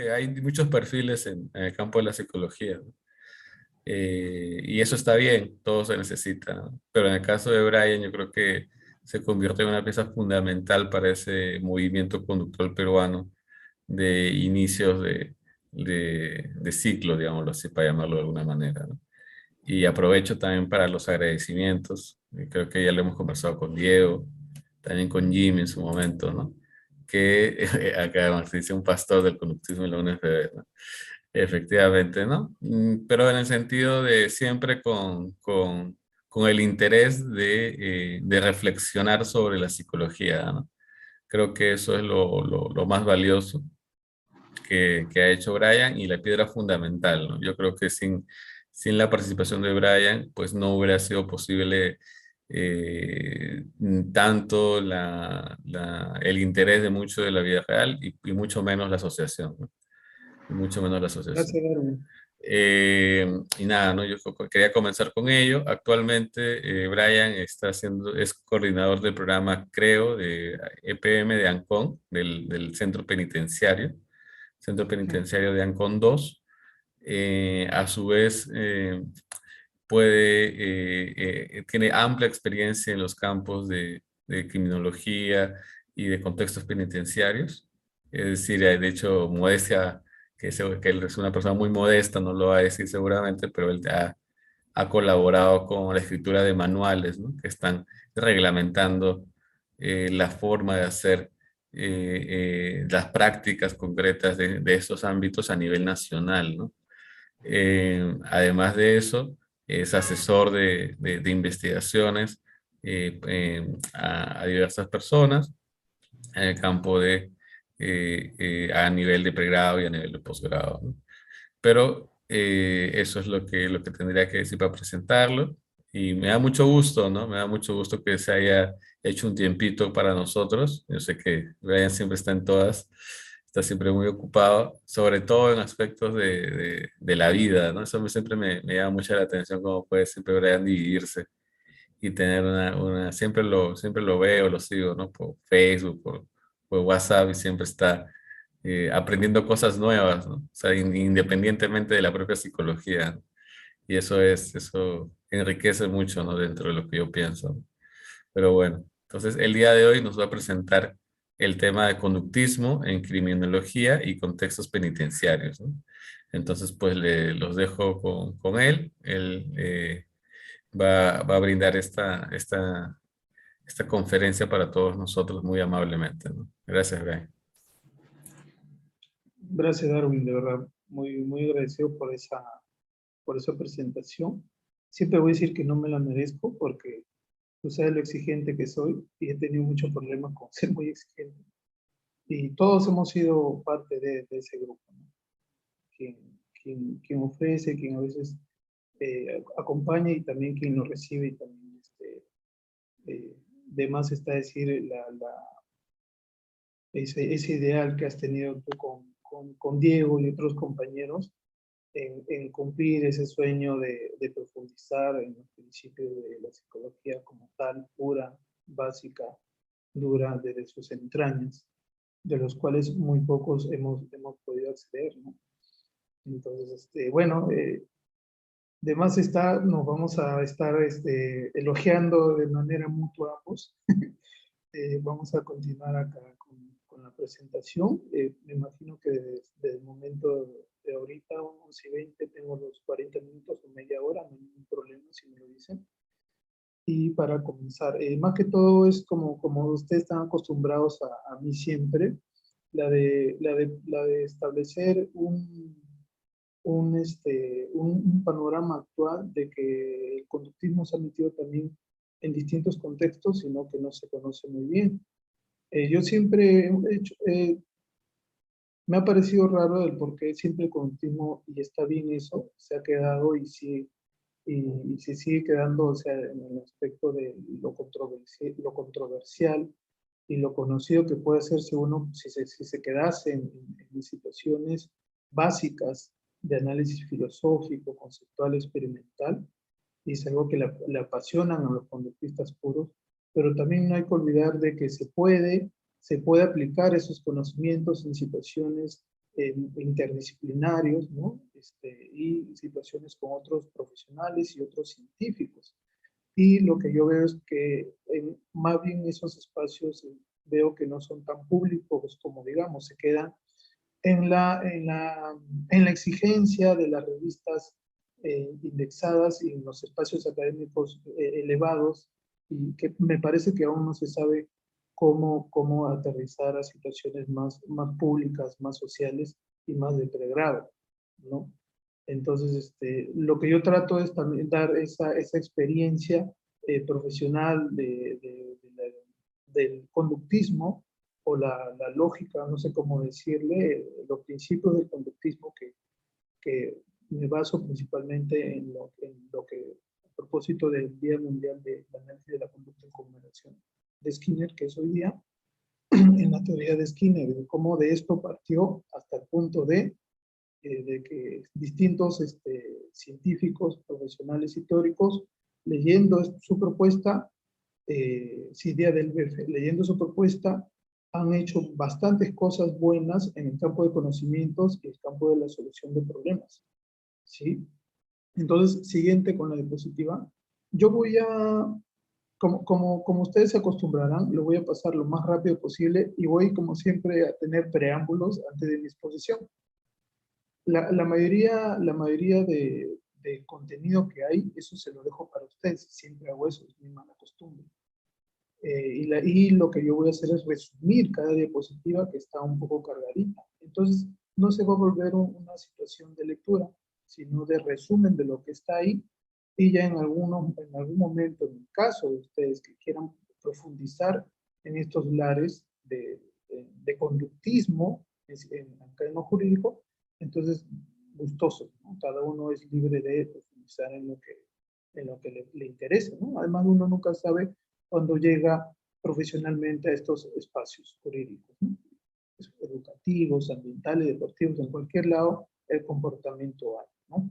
que hay muchos perfiles en el campo de la psicología, ¿no? Y eso está bien, todo se necesita, ¿no? Pero en el caso de Brian, yo creo que se convierte en una pieza fundamental para ese movimiento conductual peruano de inicios de ciclo, digámoslo así, para llamarlo de alguna manera, ¿no? Y aprovecho también para los agradecimientos. Creo que ya lo hemos conversado con Diego, también con Jimmy en su momento, ¿no? Que acá se dice un pastor del conductismo en la UNFB, ¿no? Efectivamente, ¿no? Pero en el sentido de siempre con el interés de reflexionar sobre la psicología, ¿no? Creo que eso es lo más valioso que ha hecho Brian y la piedra fundamental, ¿no? Yo creo que sin la participación de Brian, pues no hubiera sido posible tanto el interés de mucho de la vida real y mucho menos la asociación, ¿no? Y mucho menos la asociación. Gracias, Darwin. Y nada, ¿no? Yo quería comenzar con ello. Actualmente, Brian es coordinador del programa, creo, de EPM de ANCON, del Centro Penitenciario de Ancón 2. A su vez, tiene amplia experiencia en los campos de criminología y de contextos penitenciarios. Es decir, de hecho, modestia, que él es una persona muy modesta, no lo va a decir seguramente, pero él ha colaborado con la escritura de manuales, ¿no? Que están reglamentando la forma de hacer las prácticas concretas de estos ámbitos a nivel nacional, ¿no? Además de eso, es asesor de investigaciones a diversas personas en el campo a nivel de pregrado y a nivel de posgrado, ¿no? Pero eso es lo que tendría que decir para presentarlo. Y me da mucho gusto, ¿no? Me da mucho gusto que se haya hecho un tiempito para nosotros. Yo sé que Brian siempre está en todas, está siempre muy ocupado, sobre todo en aspectos de la vida, ¿no? Eso siempre me llama mucho la atención, cómo puede siempre Brian dividirse y tener siempre lo veo, lo sigo, ¿no? Por Facebook, por WhatsApp y siempre está aprendiendo cosas nuevas, ¿no? O sea, independientemente de la propia psicología, ¿no? Y eso enriquece mucho, ¿no? Dentro de lo que yo pienso, ¿no? Pero bueno, entonces el día de hoy nos va a presentar el tema de conductismo en criminología y contextos penitenciarios, ¿no? Entonces, pues los dejo con él. Él va a brindar esta conferencia para todos nosotros muy amablemente, ¿no? Gracias, Brian. Gracias, Darwin, de verdad. Muy, muy agradecido por esa presentación. Siempre voy a decir que no me la merezco porque tú sabes lo exigente que soy y he tenido muchos problemas con ser muy exigente. Y todos hemos sido parte de ese grupo, ¿no? Quien, quien ofrece, quien a veces acompaña y también quien lo recibe y también de más está decir ese ideal que has tenido tú con Diego y otros compañeros en cumplir ese sueño de profundizar en los principios de la psicología como tal, pura, básica, dura, desde sus entrañas, de los cuales muy pocos hemos podido acceder, ¿no? Entonces, bueno, de más está, nos vamos a estar elogiando de manera mutua ambos. Vamos a continuar acá con la presentación. Me imagino que desde el momento de ahorita, 11:20, tengo los 40 minutos o media hora, no hay ningún problema si me lo dicen. Y para comenzar, más que todo es como ustedes están acostumbrados a mí siempre, la de establecer un panorama actual de que el conductismo se ha metido también en distintos contextos, sino que no se conoce muy bien. Yo siempre he hecho, me ha parecido raro el por qué siempre el conductismo, y está bien eso, se ha quedado y se sigue quedando, o sea, en el aspecto de lo controversial y lo conocido que puede hacerse uno si se quedase en situaciones básicas de análisis filosófico, conceptual, experimental, y es algo que le apasionan a los conductistas puros, pero también no hay que olvidar de que se puede aplicar esos conocimientos en situaciones interdisciplinarios, ¿no? Y situaciones con otros profesionales y otros científicos. Y lo que yo veo es que más bien esos espacios veo que no son tan públicos como, digamos, se quedan en la exigencia de las revistas indexadas y en los espacios académicos elevados, y que me parece que aún no se sabe cómo aterrizar a situaciones más públicas, más sociales y más de pregrado, ¿no? Entonces, lo que yo trato es también dar esa experiencia profesional del conductismo, o la lógica, no sé cómo decirle, los principios del conductismo que me baso principalmente en lo que, a propósito del Día Mundial de Análisis de la Conducta en Comunicación de Skinner, que es hoy día, en la teoría de Skinner, de cómo de esto partió hasta el punto de que distintos científicos, profesionales y teóricos, leyendo su propuesta, Cidia del BF, leyendo su propuesta, han hecho bastantes cosas buenas en el campo de conocimientos y el campo de la solución de problemas, ¿sí? Entonces, siguiente con la diapositiva. Yo voy a, como ustedes se acostumbrarán, lo voy a pasar lo más rápido posible y voy, como siempre, a tener preámbulos antes de mi exposición. La mayoría de contenido que hay, eso se lo dejo para ustedes. Siempre hago eso, es mi mala costumbre. Y lo que yo voy a hacer es resumir cada diapositiva que está un poco cargadita. Entonces, no se va a volver una situación de lectura, sino de resumen de lo que está ahí. Y ya en algún momento, en el caso de ustedes que quieran profundizar en estos lares de conductismo en academia jurídico, entonces, gustoso, ¿no? Cada uno es libre de profundizar en lo que le interese, ¿no? Además, uno nunca sabe cuando llega profesionalmente a estos espacios jurídicos, ¿no? Educativos, ambientales, deportivos, en cualquier lado, el comportamiento hay, ¿no?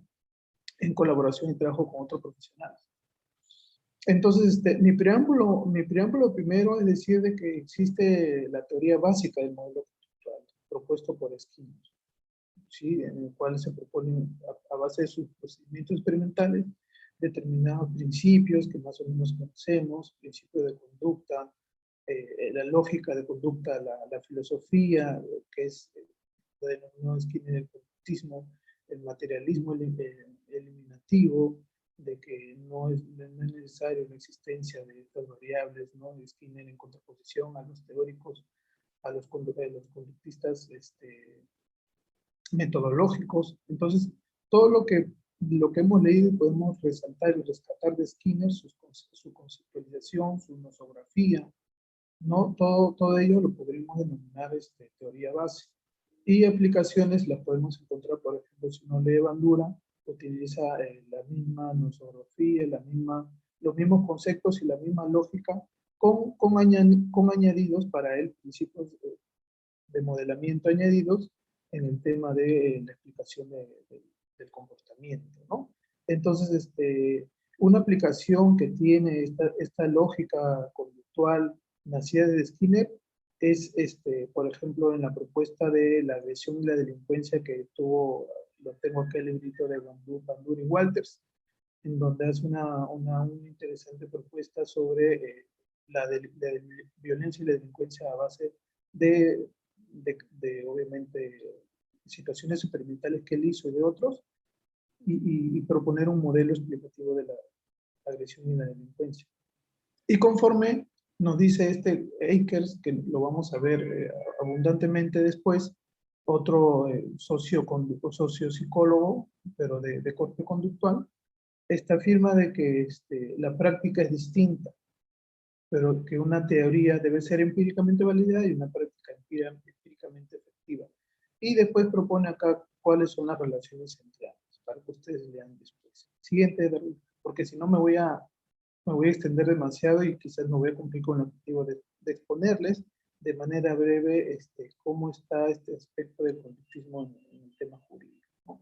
En colaboración y trabajo con otros profesionales. Entonces, mi preámbulo primero es decir de que existe la teoría básica del modelo conductual propuesto por Skinner, ¿sí? En el cual se proponen, a base de sus procedimientos experimentales, determinados principios que más o menos conocemos, principios de conducta, la lógica de conducta, la filosofía, que es lo denominado Skinner el conductismo, el materialismo eliminativo, de que no es necesario la existencia de estas variables, ¿no? Skinner en contraposición a los teóricos, a los conductistas metodológicos. Entonces, todo lo que hemos leído y podemos resaltar y rescatar de Skinner, su conceptualización, su nosografía, ¿no? Todo ello lo podríamos denominar teoría base. Y aplicaciones las podemos encontrar, por ejemplo, si uno lee Bandura, utiliza la misma nosografía, los mismos conceptos y la misma lógica, con añadidos para él, principios de modelamiento añadidos en el tema de la explicación del comportamiento, ¿no? Entonces, una aplicación que tiene esta lógica conductual nacida de Skinner es, por ejemplo, en la propuesta de la agresión y la delincuencia que tuvo, lo tengo aquí el librito de Bandura y Walters, en donde hace una interesante propuesta sobre la violencia y la delincuencia a base obviamente, situaciones experimentales que él hizo y de otros, y proponer un modelo explicativo de la agresión y la delincuencia. Y conforme nos dice Akers, que lo vamos a ver abundantemente después, otro sociopsicólogo, pero de corte conductual, esta afirma de que la práctica es distinta, pero que una teoría debe ser empíricamente validada y una práctica empíricamente efectiva. Y después propone acá cuáles son las relaciones entre ambas, para que ustedes lean después. Siguiente, porque si no me voy a extender demasiado y quizás no voy a cumplir con el objetivo de exponerles de manera breve cómo está este aspecto del conductismo en el tema jurídico, ¿no?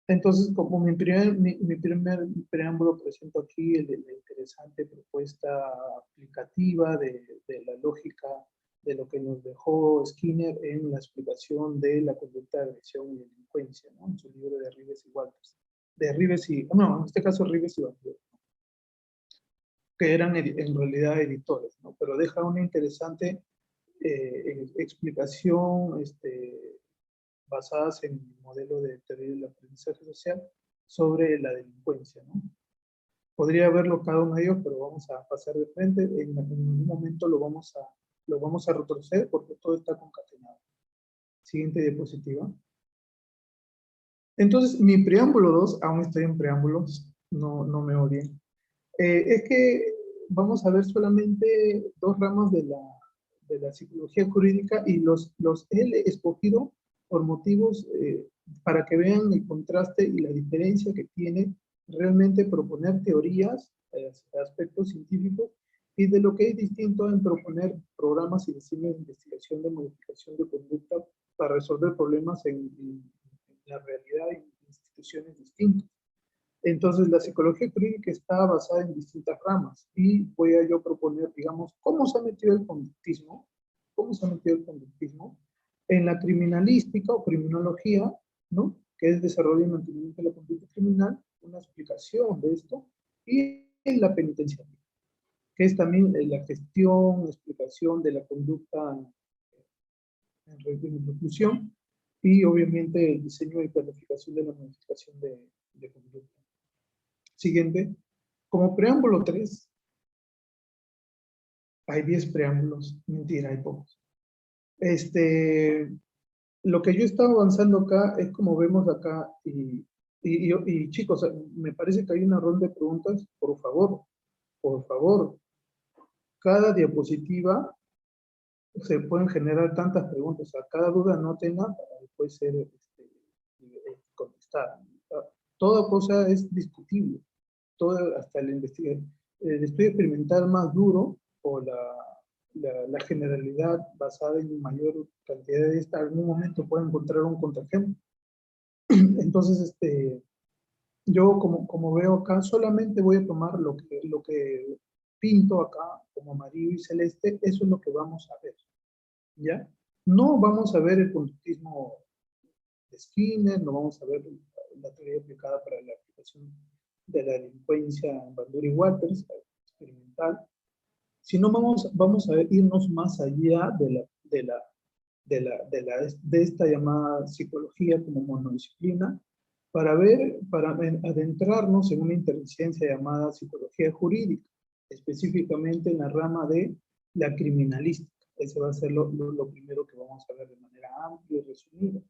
Entonces, como mi primer preámbulo, presento aquí la interesante propuesta aplicativa de la lógica de lo que nos dejó Skinner en la explicación de la conducta de agresión y delincuencia, ¿no? En su libro de Rives y Walters. No, en este caso Rives y Walters, que eran en realidad editores, ¿no? Pero deja una interesante explicación basadas en el modelo de teoría del aprendizaje social sobre la delincuencia, ¿no? Podría verlo cada uno de ellos, pero vamos a pasar de frente. En un momento lo vamos a retroceder porque todo está concatenado. Siguiente diapositiva. Entonces, mi preámbulo 2, aún estoy en preámbulos, no me odien. Es que vamos a ver solamente dos ramas de la psicología jurídica y los he escogido por motivos para que vean el contraste y la diferencia que tiene realmente proponer teorías, aspectos científicos, y de lo que es distinto en proponer programas y diseños de investigación de modificación de conducta para resolver problemas en la realidad en instituciones distintas. Entonces, la psicología jurídica está basada en distintas ramas y voy a yo proponer, digamos, cómo se ha metido el conductismo, en la criminalística o criminología, ¿no? Que es desarrollo y mantenimiento de la conducta criminal, una explicación de esto, y en la penitenciaria, que es también la gestión, explicación de la conducta en reclusión y obviamente el diseño y planificación de la modificación de conducta. Siguiente. Como preámbulo 3, hay 10 preámbulos. Mentira, hay pocos. Lo que yo he estado avanzando acá es como vemos acá, y chicos, me parece que hay una ronda de preguntas. Por favor, cada diapositiva se pueden generar tantas preguntas. O sea, cada duda no tenga para después ser contestada. Toda cosa es discutible. Hasta el estudio experimental más duro o la generalidad basada en mayor cantidad de esta, en algún momento puede encontrar un contraejemplo. Entonces, yo como veo acá, solamente voy a tomar lo que pinto acá como amarillo y celeste, eso es lo que vamos a ver, ¿ya? No vamos a ver el conductismo de Skinner, no vamos a ver la teoría aplicada para la aplicación de la delincuencia en Bandura y Walters, experimental, sino vamos a irnos más allá de esta llamada psicología como monodisciplina, para adentrarnos en una inteligencia llamada psicología jurídica, específicamente en la rama de la criminalística. Ese va a ser lo primero que vamos a ver de manera amplia y resumida,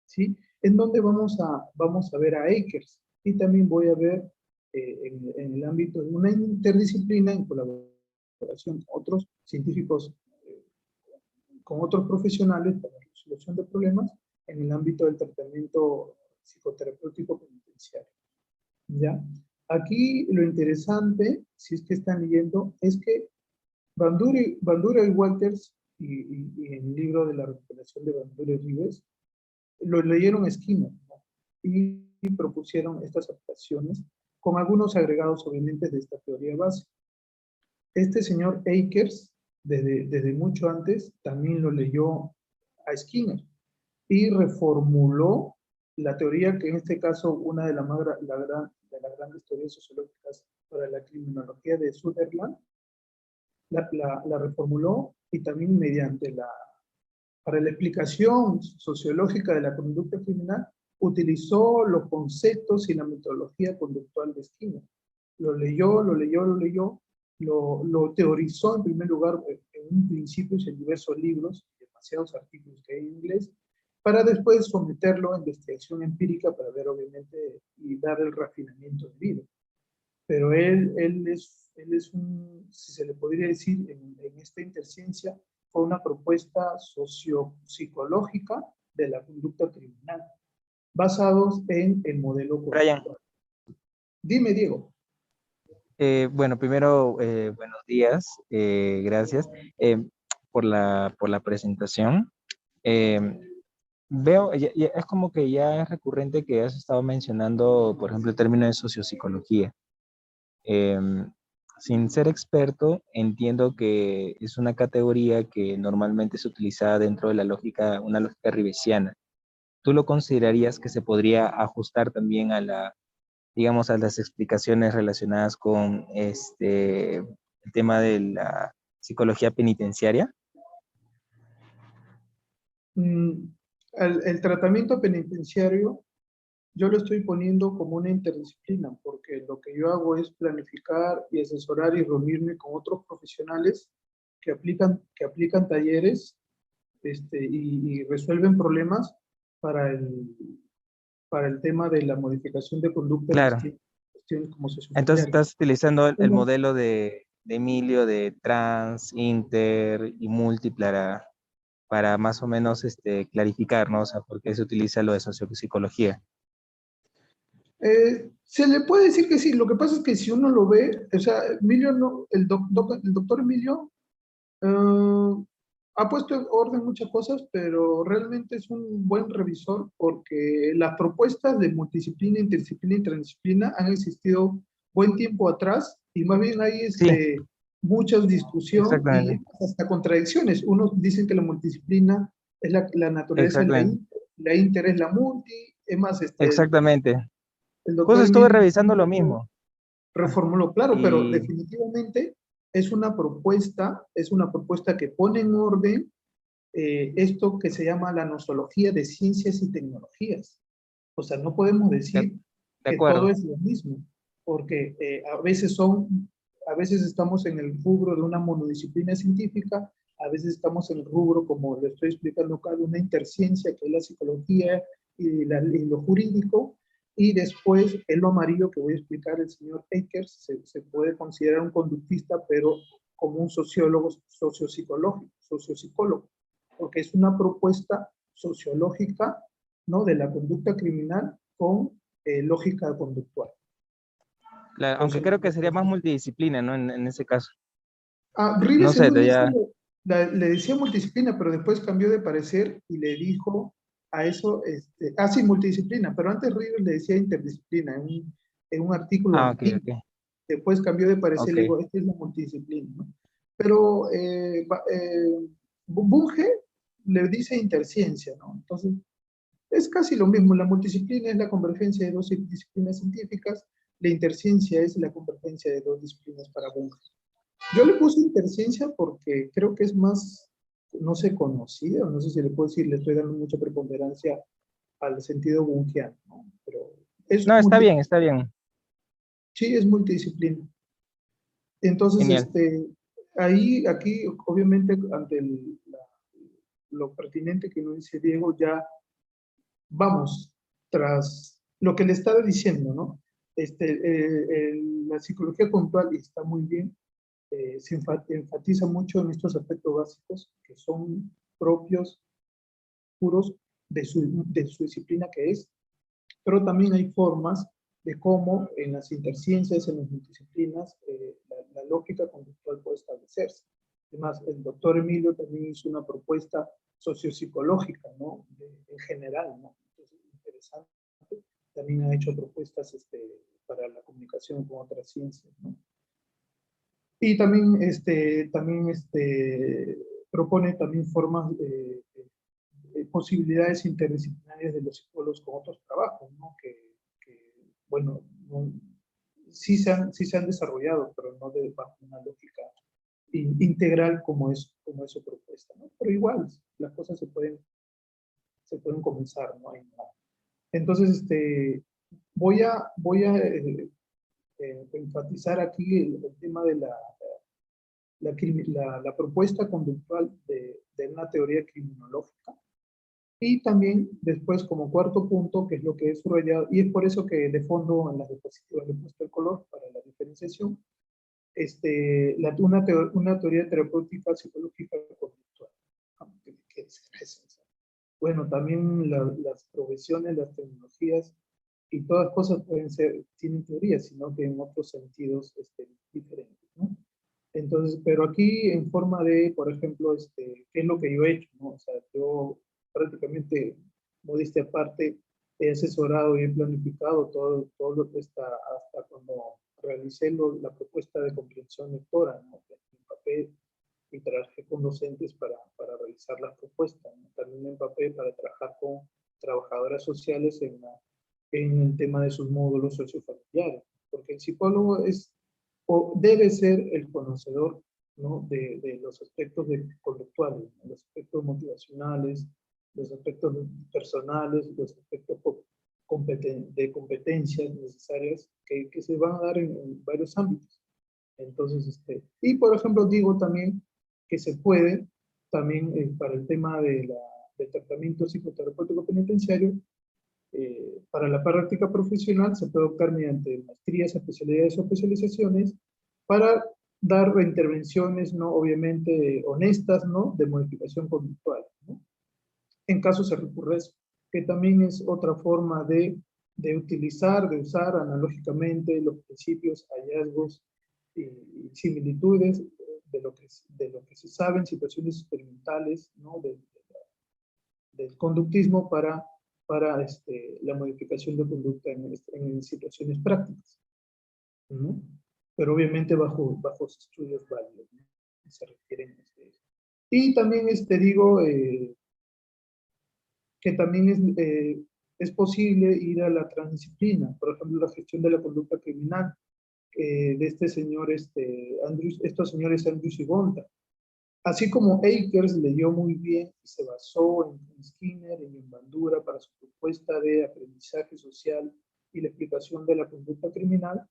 ¿sí? En donde vamos a ver a Akers, y también voy a ver en el ámbito de una interdisciplina en colaboración con otros científicos, con otros profesionales para la resolución de problemas en el ámbito del tratamiento psicoterapéutico penitenciario, ¿ya? Aquí lo interesante, si es que están leyendo, es que Bandura y Walters y el libro de la recuperación de Bandura y Rives lo leyeron Skinner, ¿no? Y propusieron estas aplicaciones con algunos agregados obviamente de esta teoría base. Este señor Akers, desde mucho antes, también lo leyó a Skinner y reformuló la teoría que en este caso una de las grandes teorías sociológicas para la criminología de Sutherland, la reformuló y también para la explicación sociológica de la conducta criminal, utilizó los conceptos y la metodología conductual de Skinner. Lo leyó, lo teorizó en primer lugar en un principio en diversos libros, demasiados artículos que hay en inglés, para después someterlo a investigación empírica para ver obviamente y dar el refinamiento debido. Pero él es si se le podría decir, en esta interciencia, fue una propuesta sociopsicológica de la conducta criminal, basados en el modelo Brian, conductual. Dime, Diego. bueno, primero, buenos días, gracias por la presentación. Veo, es como que ya es recurrente que has estado mencionando, por ejemplo, el término de sociopsicología. sin ser experto, entiendo que es una categoría que normalmente es utilizada dentro de la lógica, una lógica ribesiana. ¿Tú lo considerarías que se podría ajustar también a la, digamos, a las explicaciones relacionadas con el tema de la psicología penitenciaria? Mm, el tratamiento penitenciario yo lo estoy poniendo como una interdisciplina, porque lo que yo hago es planificar y asesorar y reunirme con otros profesionales que aplican talleres y resuelven problemas para para el tema de la modificación de conducta en Claro. cuestiones como Entonces sociofamiliares. estás utilizando el Bueno, modelo de Emilio de trans, inter y multi para más o menos clarificar, ¿no? O sea, por qué se utiliza lo de sociopsicología. se le puede decir que sí, lo que pasa es que si uno lo ve, o sea, Emilio no, el doctor Emilio ha puesto en orden muchas cosas, pero realmente es un buen revisor porque las propuestas de multidisciplina, interdisciplina y transdisciplina han existido buen tiempo atrás y más bien hay Sí, mucha discusión y exactamente, hasta contradicciones. Unos dicen que la multidisciplina es la naturaleza de exactamente, la inter es la multi, es más, exactamente. el Justo doctor estuve Emilio revisando lo mismo. reformuló, claro, pero Y, definitivamente es una propuesta que pone en orden esto que se llama la nosología de ciencias y tecnologías. O sea, no podemos de, decir de que todo acuerdo, es lo mismo, porque a veces estamos en el rubro de una monodisciplina científica, a veces estamos en el rubro, como le estoy explicando acá, de una interciencia, que es la psicología y lo jurídico, y después en lo amarillo que voy a explicar el señor Akers, se puede considerar un conductista, pero como un sociólogo sociopsicólogo, porque es una propuesta sociológica, ¿no?, de la conducta criminal con lógica conductual. claro, Por aunque eso, creo que sería más multidisciplina, ¿no? En ese caso. No Rives en sé, un inicio ya, le decía multidisciplina, pero después cambió de parecer y le dijo a eso, sí, multidisciplina, pero antes Rives le decía interdisciplina en un artículo ok, antiguo. ok, Después cambió de parecer y ok, le digo, esta es la multidisciplina, ¿no? Pero Bunge le dice interciencia, ¿no? Entonces, es casi lo mismo. La multidisciplina es la convergencia de dos disciplinas científicas, la interciencia es la convergencia de dos disciplinas para Bunge. Yo le puse interciencia porque creo que es más, no sé, conocida, no sé si le puedo decir, le estoy dando mucha preponderancia al sentido bungiano, ¿no? Pero es no, está bien, sí, es multidisciplina. Entonces, genial. aquí, obviamente, ante lo pertinente que nos dice Diego, ya vamos tras lo que le estaba diciendo, ¿no? La psicología conductual está muy bien, se enfatiza mucho en estos aspectos básicos que son propios, puros de su disciplina que es, pero también hay formas de cómo en las interciencias, en las multidisciplinas, la lógica conductual puede establecerse. Además, el doctor Emilio también hizo una propuesta sociopsicológica, ¿no? En general, ¿no? Entonces, interesante. También ha hecho propuestas para la comunicación con otras ciencias, ¿no? Y también, propone también formas posibilidades interdisciplinarias de los psicólogos con otros trabajos, ¿no? Bueno, no, sí se han desarrollado, pero no bajo una lógica integral como es su propuesta, ¿no? Pero igual, las cosas se pueden comenzar, ¿no? Entonces, voy a enfatizar aquí el tema de la propuesta conductual de una teoría criminológica. Y también después como cuarto punto, que es lo que he subrayado, y es por eso que de fondo en las diapositivas le he puesto el color para la diferenciación, una teoría terapéutica psicológica conductual. ¿Qué es eso? Bueno, también las profesiones, las tecnologías y todas cosas tienen teorías, sino que en otros sentidos diferentes, ¿no? Entonces, pero aquí en forma de, por ejemplo, ¿qué es lo que yo he hecho, ¿no? O sea, yo prácticamente, modestia aparte, he asesorado y he planificado todo lo que está realicé la propuesta de comprensión lectora, ¿no? En papel, y trabajé con docentes para realizar las propuestas, ¿no? También me empapé para trabajar con trabajadoras sociales en el tema de sus módulos sociofamiliares, porque el psicólogo es o debe ser el conocedor, ¿no? de los aspectos conductuales, ¿no? Los aspectos motivacionales, los aspectos personales, los aspectos de competencias necesarias que se van a dar en varios ámbitos. Entonces, y por ejemplo, digo también que se puede, también para el tema del tratamiento psicoterapéutico penitenciario, para la práctica profesional se puede optar mediante maestrías, especialidades o especializaciones para dar intervenciones, ¿no? Obviamente honestas, ¿no? De modificación conductual, ¿no? En caso se recurre a eso, que también es otra forma de usar analógicamente los principios, hallazgos y similitudes de lo que se sabe en situaciones experimentales, ¿no? Del conductismo para la modificación de conducta en situaciones prácticas, ¿no? Pero obviamente bajo estudios válidos, ¿no? Se requieren. Y también digo que también es posible ir a la transdisciplina, por ejemplo, la gestión de la conducta criminal, de este señor, estos señores Andrews y Gonta. Así como Akers leyó muy bien y se basó en Skinner y en Bandura para su propuesta de aprendizaje social y la explicación de la conducta criminal,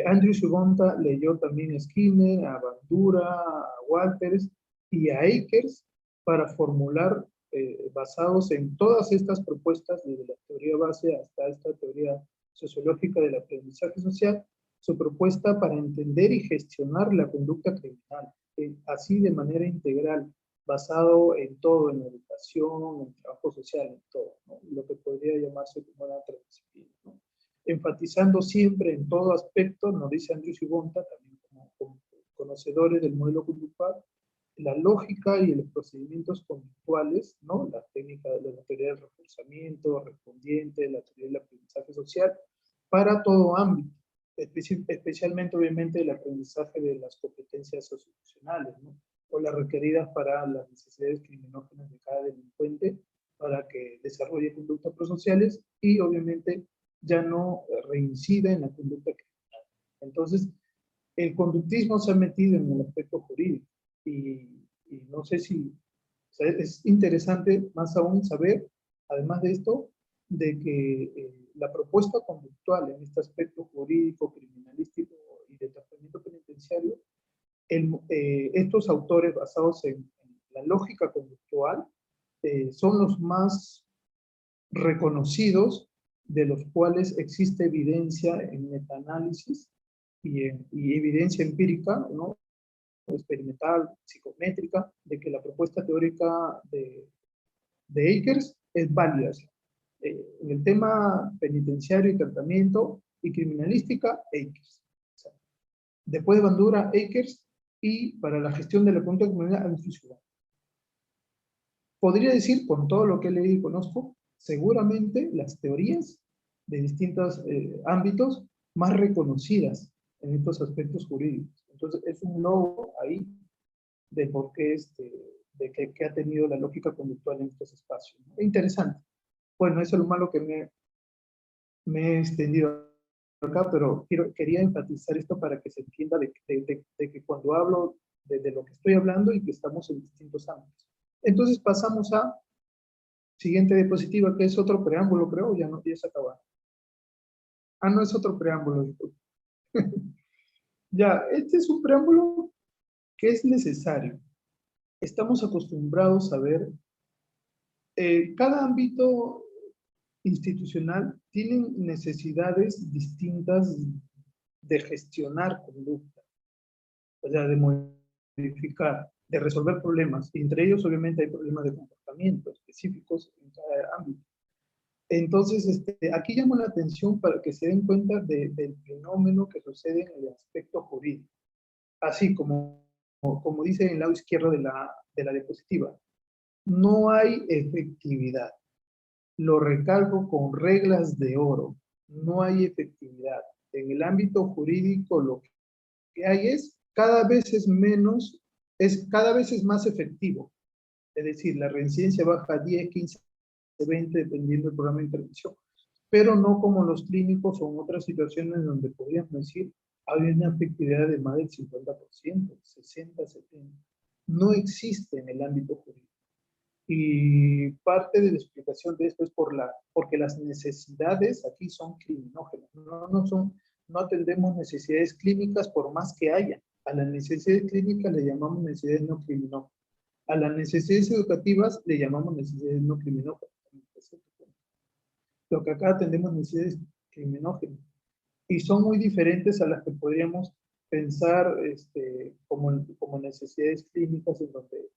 Andrews y Gonta leyó también a Skinner, a Bandura, a Walters y a Akers para formular, basados en todas estas propuestas, desde la teoría base hasta esta teoría sociológica del aprendizaje social, su propuesta para entender y gestionar la conducta criminal, así de manera integral, basado en todo, en educación, en trabajo social, en todo, ¿no? Lo que podría llamarse como una transdisciplina, ¿no? Enfatizando siempre en todo aspecto, nos dice Andrews y Gonta, también como conocedores del modelo conductual, la lógica y los procedimientos conductuales, ¿no? La técnica de la teoría del reforzamiento, respondiente, la teoría del aprendizaje social, para todo ámbito, especialmente obviamente el aprendizaje de las competencias socioemocionales, ¿no? O las requeridas para las necesidades criminógenas de cada delincuente para que desarrolle conductas prosociales y obviamente ya no reincida en la conducta criminal. Entonces, el conductismo se ha metido en el aspecto jurídico y no sé si, o sea, es interesante más aún saber, además de esto, de que la propuesta conductual en este aspecto jurídico, criminalístico y de tratamiento penitenciario, estos autores basados en la lógica conductual son los más reconocidos, de los cuales existe evidencia en metaanálisis y evidencia empírica, ¿no? Experimental, psicométrica, de que la propuesta teórica de Akers es válida. En el tema penitenciario y tratamiento y criminalística, Akers. O sea, después de Bandura, Akers, y para la gestión de la conducta criminal, Andrews y Gonta. Podría decir, con todo lo que he leído y conozco, seguramente las teorías de distintos ámbitos más reconocidas en estos aspectos jurídicos. Entonces, es un logro ahí de por qué de que ha tenido la lógica conductual en estos espacios, ¿no? Interesante. Bueno, eso es lo malo que me he extendido acá, pero quería enfatizar esto para que se entienda de que cuando hablo de lo que estoy hablando y que estamos en distintos ámbitos. Entonces pasamos a siguiente diapositiva, que es otro preámbulo, creo, ya no, ya se acaba. Ah, no es otro preámbulo. Ya, este es un preámbulo que es necesario. Estamos acostumbrados a ver, cada ámbito institucional tiene necesidades distintas de gestionar conducta, o sea, de modificar, de resolver problemas. Y entre ellos, obviamente, hay problemas de comportamiento específicos en cada ámbito. Entonces, aquí llamo la atención para que se den cuenta del fenómeno que sucede en el aspecto jurídico. Así como dice en el lado izquierdo de la diapositiva, no hay efectividad. Lo recalco con reglas de oro. No hay efectividad. En el ámbito jurídico lo que hay es cada vez es menos, cada vez es más efectivo. Es decir, la reincidencia baja a 10, 15, 20, dependiendo del programa de intervención, pero no como los clínicos o en otras situaciones donde podríamos decir hay una efectividad de más del 50%, 60, 70. No existe en el ámbito jurídico. Y parte de la explicación de esto es porque las necesidades aquí son criminógenas. No atendemos necesidades clínicas por más que haya. A las necesidades clínicas le llamamos necesidades no criminógenas. A las necesidades educativas le llamamos necesidades no criminógenas. Lo que acá atendemos necesidades criminógenas. Y son muy diferentes a las que podríamos pensar como necesidades clínicas en donde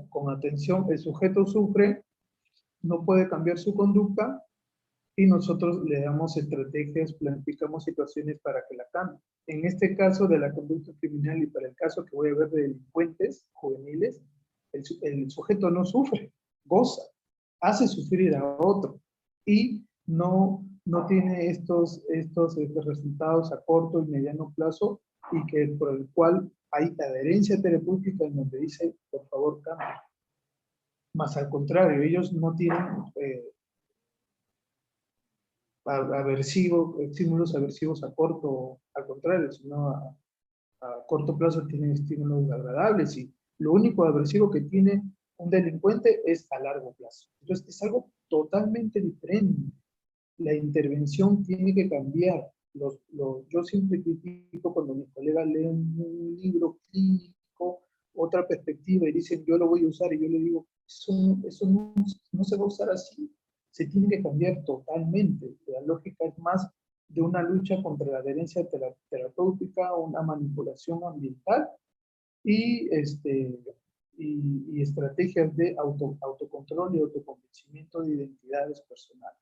con atención el sujeto sufre, no puede cambiar su conducta y nosotros le damos estrategias, planificamos situaciones para que la cambie. En este caso de la conducta criminal y para el caso que voy a ver de delincuentes juveniles, el sujeto no sufre, goza, hace sufrir a otro y no tiene estos resultados a corto y mediano plazo y que por el cual hay adherencia terapéutica en donde dice, por favor, cambia. Más al contrario, ellos no tienen estímulos aversivos a corto, al contrario, sino a corto plazo tienen estímulos agradables y lo único aversivo que tiene un delincuente es a largo plazo. Entonces es algo totalmente diferente. La intervención tiene que cambiar. Yo siempre critico cuando mis colegas leen un libro clínico, otra perspectiva y dicen yo lo voy a usar y yo le digo eso no se va a usar así. Se tiene que cambiar totalmente. La lógica es más de una lucha contra la adherencia terapéutica, una manipulación ambiental y, y estrategias de autocontrol y autoconvencimiento de identidades personales.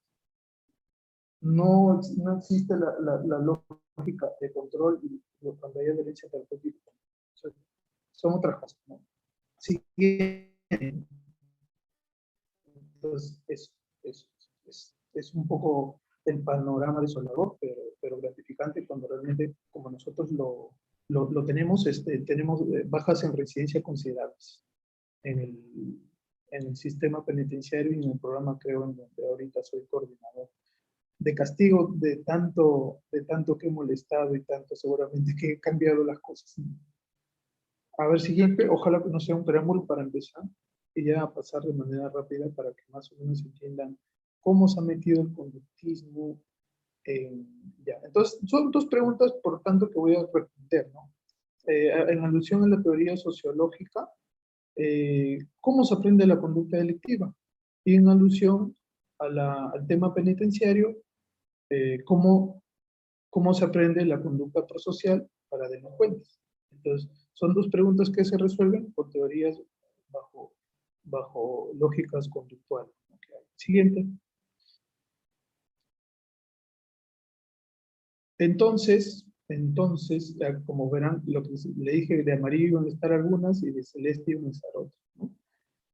No existe la lógica de control y cuando hay adherencia terapéutica. Son otras cosas, ¿no? Sí, entonces es un poco el panorama desolador, pero gratificante cuando realmente, como nosotros lo tenemos, tenemos bajas en reincidencia considerables en el sistema penitenciario y en el programa, creo, en donde ahorita soy coordinador de castigo de tanto que he molestado y tanto seguramente que he cambiado las cosas. A ver, siguiente, ojalá que no sea un preámbulo para empezar y ya pasar de manera rápida para que más o menos entiendan cómo se ha metido el conductismo. Ya. Entonces, son dos preguntas, por tanto, que voy a responder, ¿no? En alusión a la teoría sociológica, ¿cómo se aprende la conducta delictiva? Y en alusión al tema penitenciario, ¿cómo se aprende la conducta prosocial para delincuentes? Entonces, son dos preguntas que se resuelven con teorías bajo lógicas conductuales. Okay. Siguiente. Entonces, como verán, lo que le dije, de amarillo iban a estar algunas y de celeste iban a estar otras, ¿no?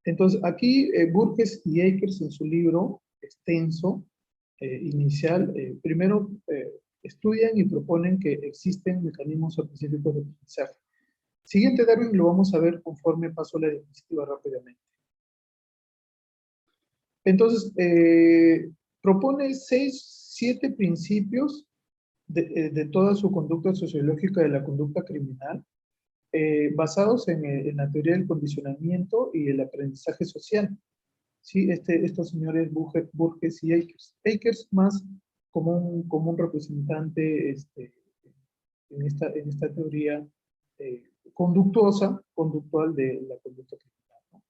Entonces, aquí Burgess y Akers en su libro extenso, inicial, primero estudian y proponen que existen mecanismos específicos de aprendizaje. Siguiente, Darwin, lo vamos a ver conforme paso la diapositiva rápidamente. Entonces, propone 7 principios de toda su conducta sociológica de la conducta criminal, basados en la teoría del condicionamiento y el aprendizaje social. ¿Sí? Estos señores Burgess y Akers. Akers más como un representante en esta teoría conductual de la conducta criminal, ¿no?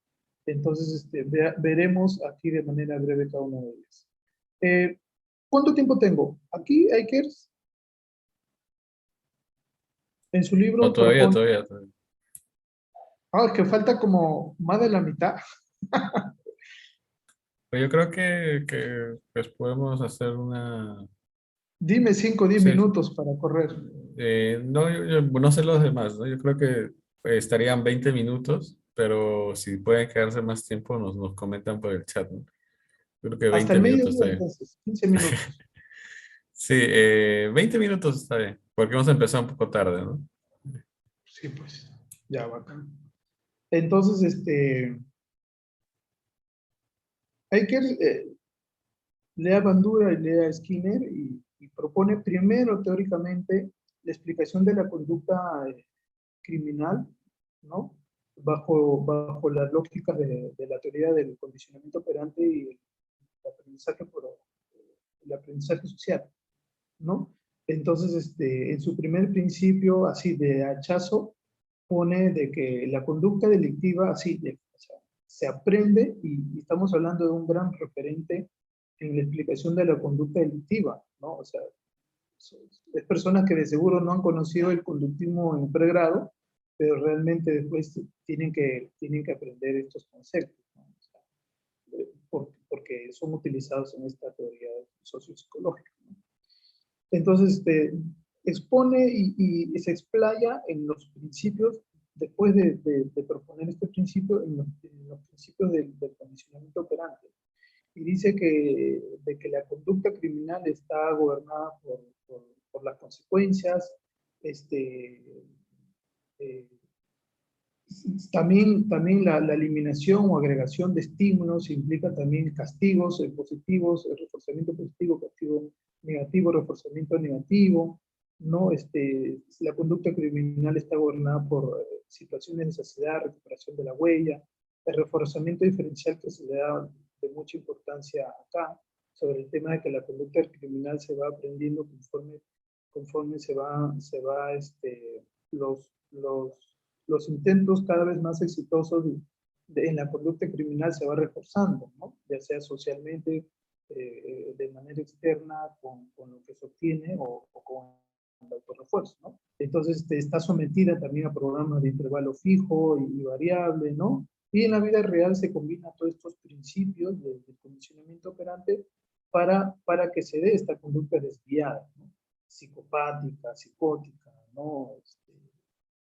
Entonces, veremos aquí de manera breve cada una de ellas. ¿Cuánto tiempo tengo? Aquí Akers en su libro No, todavía. Es que falta como más de la mitad. Pero yo creo que pues podemos hacer una... Dime 5 o 10 Sí. minutos para correr. No, yo no sé los demás, ¿no? Yo creo que estarían 20 minutos, pero si pueden quedarse más tiempo nos comentan por el chat, ¿no? Creo que Hasta 20 el minutos mediodía, está bien. entonces, 15 minutos. Sí, 20 minutos está bien, porque hemos empezado un poco tarde, ¿no? Sí, pues, ya, bacán. Entonces, hay que lea Bandura y lea Skinner y propone primero, teóricamente, la explicación de la conducta criminal, ¿no? Bajo las lógicas de la teoría del condicionamiento operante y el aprendizaje social, ¿no? Entonces, en su primer principio, así de hachazo, pone de que la conducta delictiva, así, o sea, se aprende, y estamos hablando de un gran referente en la explicación de la conducta delictiva, ¿no? O sea, es personas que de seguro no han conocido el conductismo en pregrado, pero realmente después tienen que aprender estos conceptos, ¿no? O sea, porque son utilizados en esta teoría sociopsicológica, ¿no? Entonces, expone y se explaya en los principios, después de proponer este principio, en los principios del condicionamiento operante. Y dice de que la conducta criminal está gobernada por las consecuencias, este, eh, también la eliminación o agregación de estímulos implica también castigos positivos, el reforzamiento positivo, castigo negativo, reforzamiento negativo, ¿no? La conducta criminal está gobernada por situaciones de saciedad, recuperación de la huella, el reforzamiento diferencial que se le da de mucha importancia acá, sobre el tema de que la conducta criminal se va aprendiendo conforme los intentos cada vez más exitosos en la conducta criminal se va reforzando, ¿no? Ya sea socialmente, de manera externa, con lo que se obtiene o con el autorrefuerzo, ¿no? Entonces está sometida también a programas de intervalo fijo y variable, ¿no? Y en la vida real se combinan todos estos principios del condicionamiento operante para que se dé esta conducta desviada, ¿no? Psicopática, psicótica, ¿no?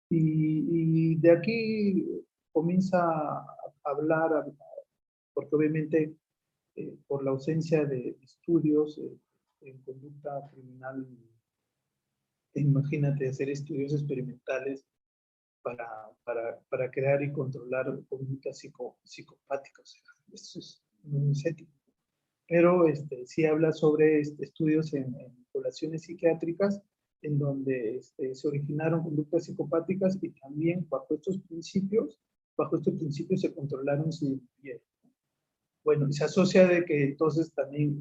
Y de aquí comienza a hablar, porque obviamente por la ausencia de estudios en conducta criminal, imagínate hacer estudios experimentales para crear y controlar conductas psicopáticas. O sea, eso es muy ético. Pero sí habla sobre estudios en poblaciones psiquiátricas en donde se originaron conductas psicopáticas y también bajo estos principios se controlaron su identidad. Bueno, y se asocia de que entonces también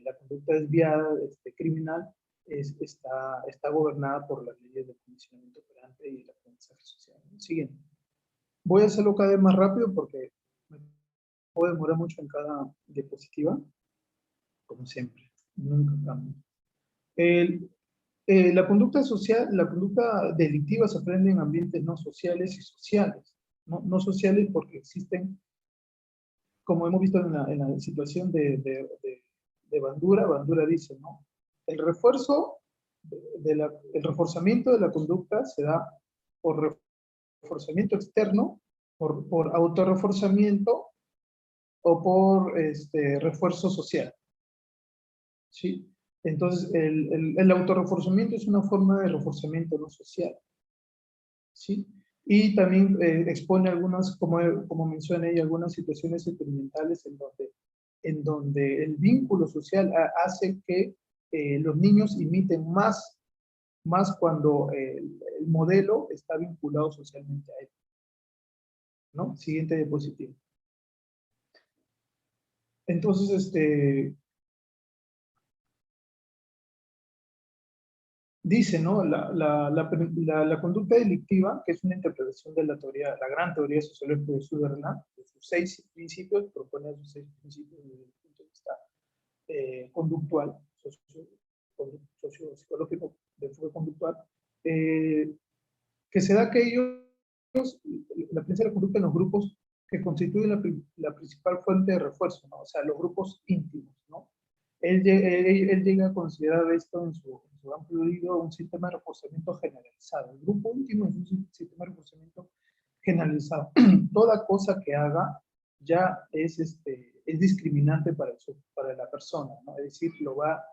la conducta desviada, criminal, está gobernada por las leyes de condicionamiento operante y el aprendizaje social. Siguiente. Voy a hacerlo cada vez más rápido porque me puedo demorar mucho en cada diapositiva, como siempre. Nunca cambia. La conducta social, la conducta delictiva se aprende en ambientes no sociales y sociales. No sociales porque existen, como hemos visto en la situación de Bandura. Bandura dice, ¿no? El refuerzo, el reforzamiento de la conducta se da por reforzamiento externo, por autorreforzamiento o por refuerzo social, ¿sí? Entonces, el autorreforzamiento es una forma de reforzamiento no social, ¿sí? Y también expone algunas, como mencioné, algunas situaciones experimentales en donde el vínculo social hace que los niños imiten más cuando el modelo está vinculado socialmente a él, ¿no? Siguiente diapositiva. Entonces, dice, ¿no? La conducta delictiva, que es una interpretación de la teoría, la gran teoría sociológica de Sutherland, de sus 6 principios, propone sus 6 principios desde el punto de vista conductual, sociopsicológico, de enfoque conductual, que se da que la presencia de la conducta en los grupos que constituyen la principal fuente de refuerzo, ¿no? O sea, los grupos íntimos, ¿no? Él llega a considerar esto en su amplio libro un sistema de reforzamiento generalizado. El grupo íntimo es un sistema de reforzamiento generalizado. Toda cosa que haga ya es discriminante para la persona, ¿no? Es decir, lo va a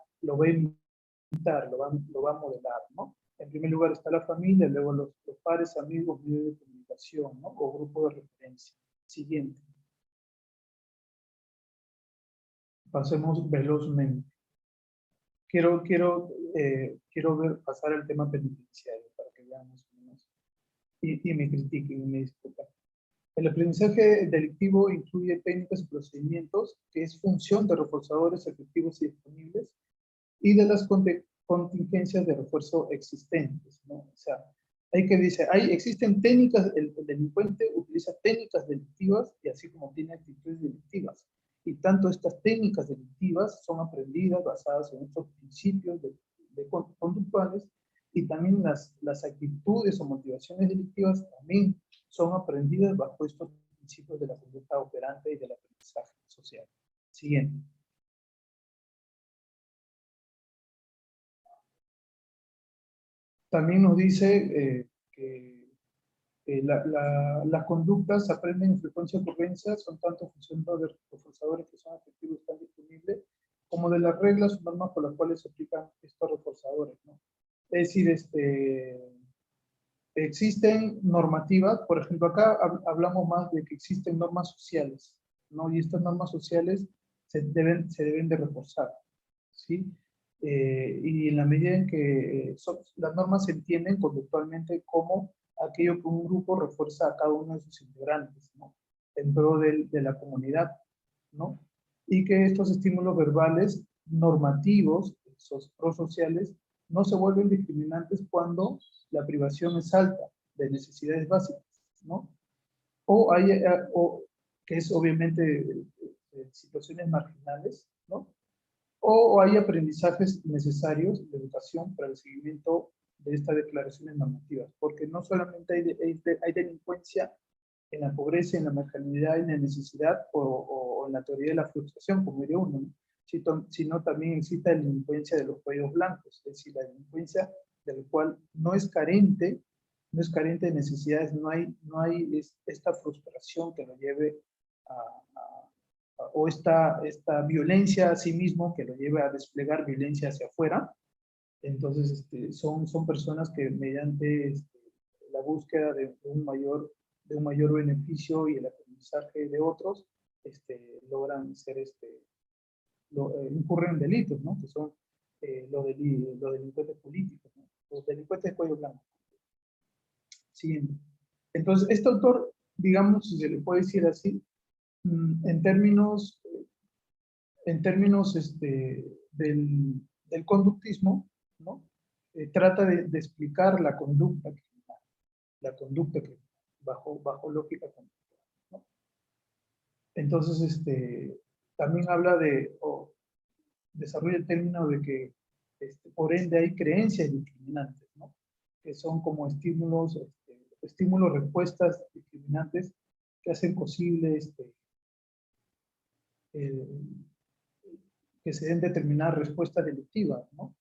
lo va a modelar, ¿no? En primer lugar está la familia, luego los pares, amigos, medios de comunicación, ¿no? O grupo de referencia. Siguiente. Pasemos velozmente. Quiero pasar al tema penitenciario para que veamos menos y me critiquen y me disculpen. El aprendizaje delictivo incluye técnicas y procedimientos que es función de reforzadores efectivos y disponibles y de las contingencias de refuerzo existentes, ¿no? O sea, existen técnicas, el delincuente utiliza técnicas delictivas y así como tiene actitudes delictivas. Y tanto estas técnicas delictivas son aprendidas basadas en estos principios conductuales y también las actitudes o motivaciones delictivas también son aprendidas bajo estos principios de la conducta operante y del aprendizaje social. Siguiente. También nos dice que las conductas se aprenden en frecuencia de ocurrencia, son tanto función de los reforzadores que son efectivos y están disponibles, como de las reglas o normas por las cuales se aplican estos reforzadores, ¿no? Es decir, existen normativas, por ejemplo, acá hablamos más de que existen normas sociales, ¿no? Y estas normas sociales se deben de reforzar, ¿sí? Y en la medida en que las normas se entienden conductualmente como aquello que un grupo refuerza a cada uno de sus integrantes, ¿no? En pro de la comunidad, ¿no? Y que estos estímulos verbales normativos, prosociales, no se vuelven discriminantes cuando la privación es alta de necesidades básicas, ¿no? O que es obviamente situaciones marginales, ¿no? O hay aprendizajes necesarios de educación para el seguimiento de estas declaraciones normativas, porque no solamente hay delincuencia en la pobreza, en la marginalidad, en la necesidad o en la teoría de la frustración, como diría uno, ¿no? Sino también existe la delincuencia de los cuellos blancos, es decir, la delincuencia del cual no es carente de necesidades, no hay esta frustración que lo lleve o esta violencia a sí mismo que lo lleve a desplegar violencia hacia afuera. Entonces, son personas que mediante la búsqueda de un mayor beneficio y el aprendizaje de otros, logran ser, incurren en delitos, ¿no? Que son los delincuentes políticos, ¿no? Los delincuentes de cuello blanco. Siguiente. Entonces, este autor, digamos, si se le puede decir así, en términos del conductismo, ¿no? Trata de explicar la conducta criminal, bajo lógica conductual, ¿no? Entonces, también habla desarrolla el término de que, por ende, hay creencias discriminantes, ¿no? Que son como estímulos, respuestas discriminantes que hacen posible que se den determinadas respuestas delictivas, ¿no?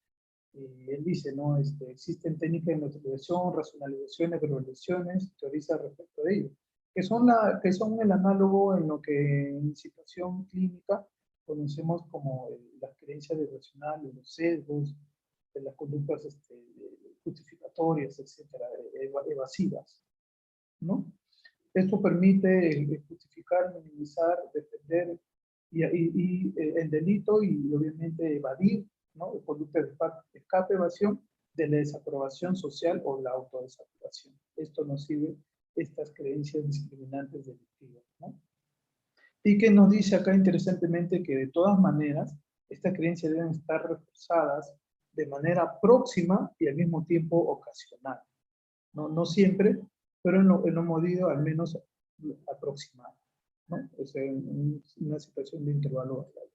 Él dice, ¿no? Existen técnicas de notificación, racionalizaciones, verbalizaciones, teoriza respecto de ello, que son el análogo en lo que en situación clínica conocemos como las creencias irracionales, los sesgos, de las conductas justificatorias, etcétera, evasivas, ¿no? Esto permite justificar, minimizar, defender el delito y obviamente evadir, ¿no? Conducta de escape, evasión de la desaprobación social o la autodesaprobación. Esto nos sirve estas creencias discriminantes delictivas, ¿no? Y que nos dice acá interesantemente que de todas maneras estas creencias deben estar reforzadas de manera próxima y al mismo tiempo ocasional. No siempre, pero en lo medido al menos aproximado, ¿no? O sea, en una situación de intervalo variable.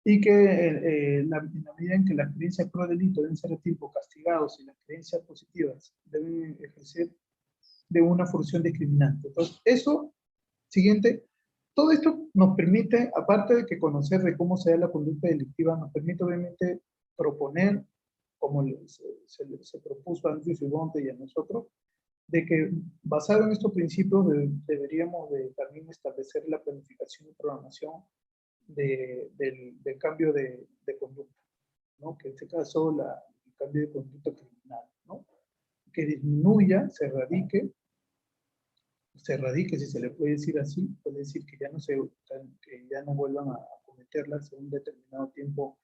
Y que en la medida en que las creencias pro delito deben ser a tiempo castigados y las creencias positivas deben ejercer de una función discriminante. Entonces, siguiente, todo esto nos permite, aparte de que conocer de cómo se da la conducta delictiva, nos permite obviamente proponer, como se propuso a Andrew Fibonte y a nosotros, de que basado en estos principios deberíamos de también establecer la planificación y programación del cambio de conducta, ¿no? Que este caso el cambio de conducta criminal, ¿no? Que disminuya, se erradique, si se le puede decir así, puede decir que ya no vuelvan a cometerlas en un determinado tiempo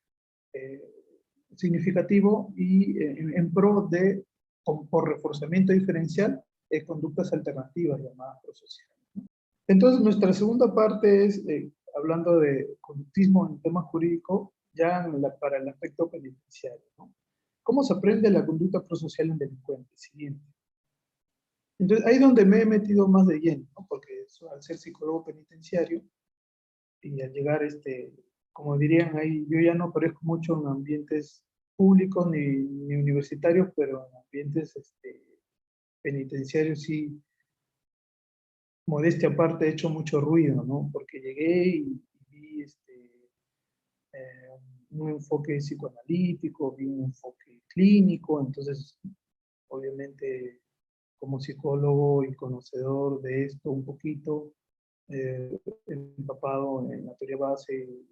significativo y en pro de, por reforzamiento diferencial, conductas alternativas llamadas prosociales, ¿no? Entonces, nuestra segunda parte es, hablando de conductismo en tema jurídico, ya para el aspecto penitenciario, ¿no? ¿Cómo se aprende la conducta prosocial en delincuentes? Siguiente. Entonces, ahí es donde me he metido más de lleno, ¿no? Porque al ser psicólogo penitenciario y al llegar, como dirían ahí, yo ya no aparezco mucho en ambientes públicos ni universitarios, pero en ambientes penitenciarios sí, modestia aparte, he hecho mucho ruido, ¿no? Porque llegué y vi eh, un enfoque psicoanalítico, vi un enfoque clínico, entonces, obviamente, como psicólogo y conocedor de esto un poquito, empapado en la teoría base, el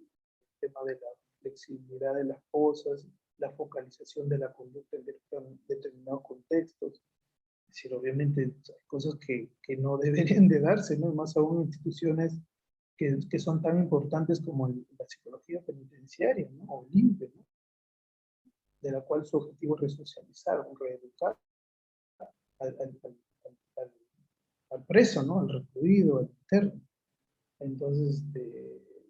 tema de la flexibilidad de las cosas, la focalización de la conducta en determinados contextos. Es decir, obviamente hay cosas que no deberían de darse, ¿no? Más aún instituciones que son tan importantes como la psicología penitenciaria, ¿no? O LIMPE, ¿no? De la cual su objetivo es resocializar o reeducar al, al, al, al preso, ¿no? Al recluido, al interno. Entonces,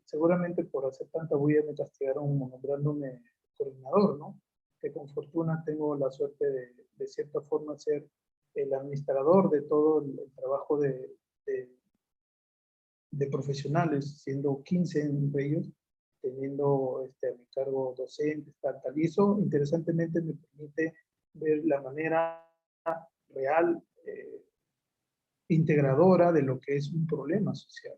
seguramente por hacer tanta bulla me castigaron nombrándome coordinador, ¿no? Que con fortuna tengo la suerte de cierta forma ser el administrador de todo el trabajo de profesionales, siendo 15 entre ellos, teniendo a mi cargo docentes, tal. Y eso, interesantemente, me permite ver la manera real, integradora de lo que es un problema social,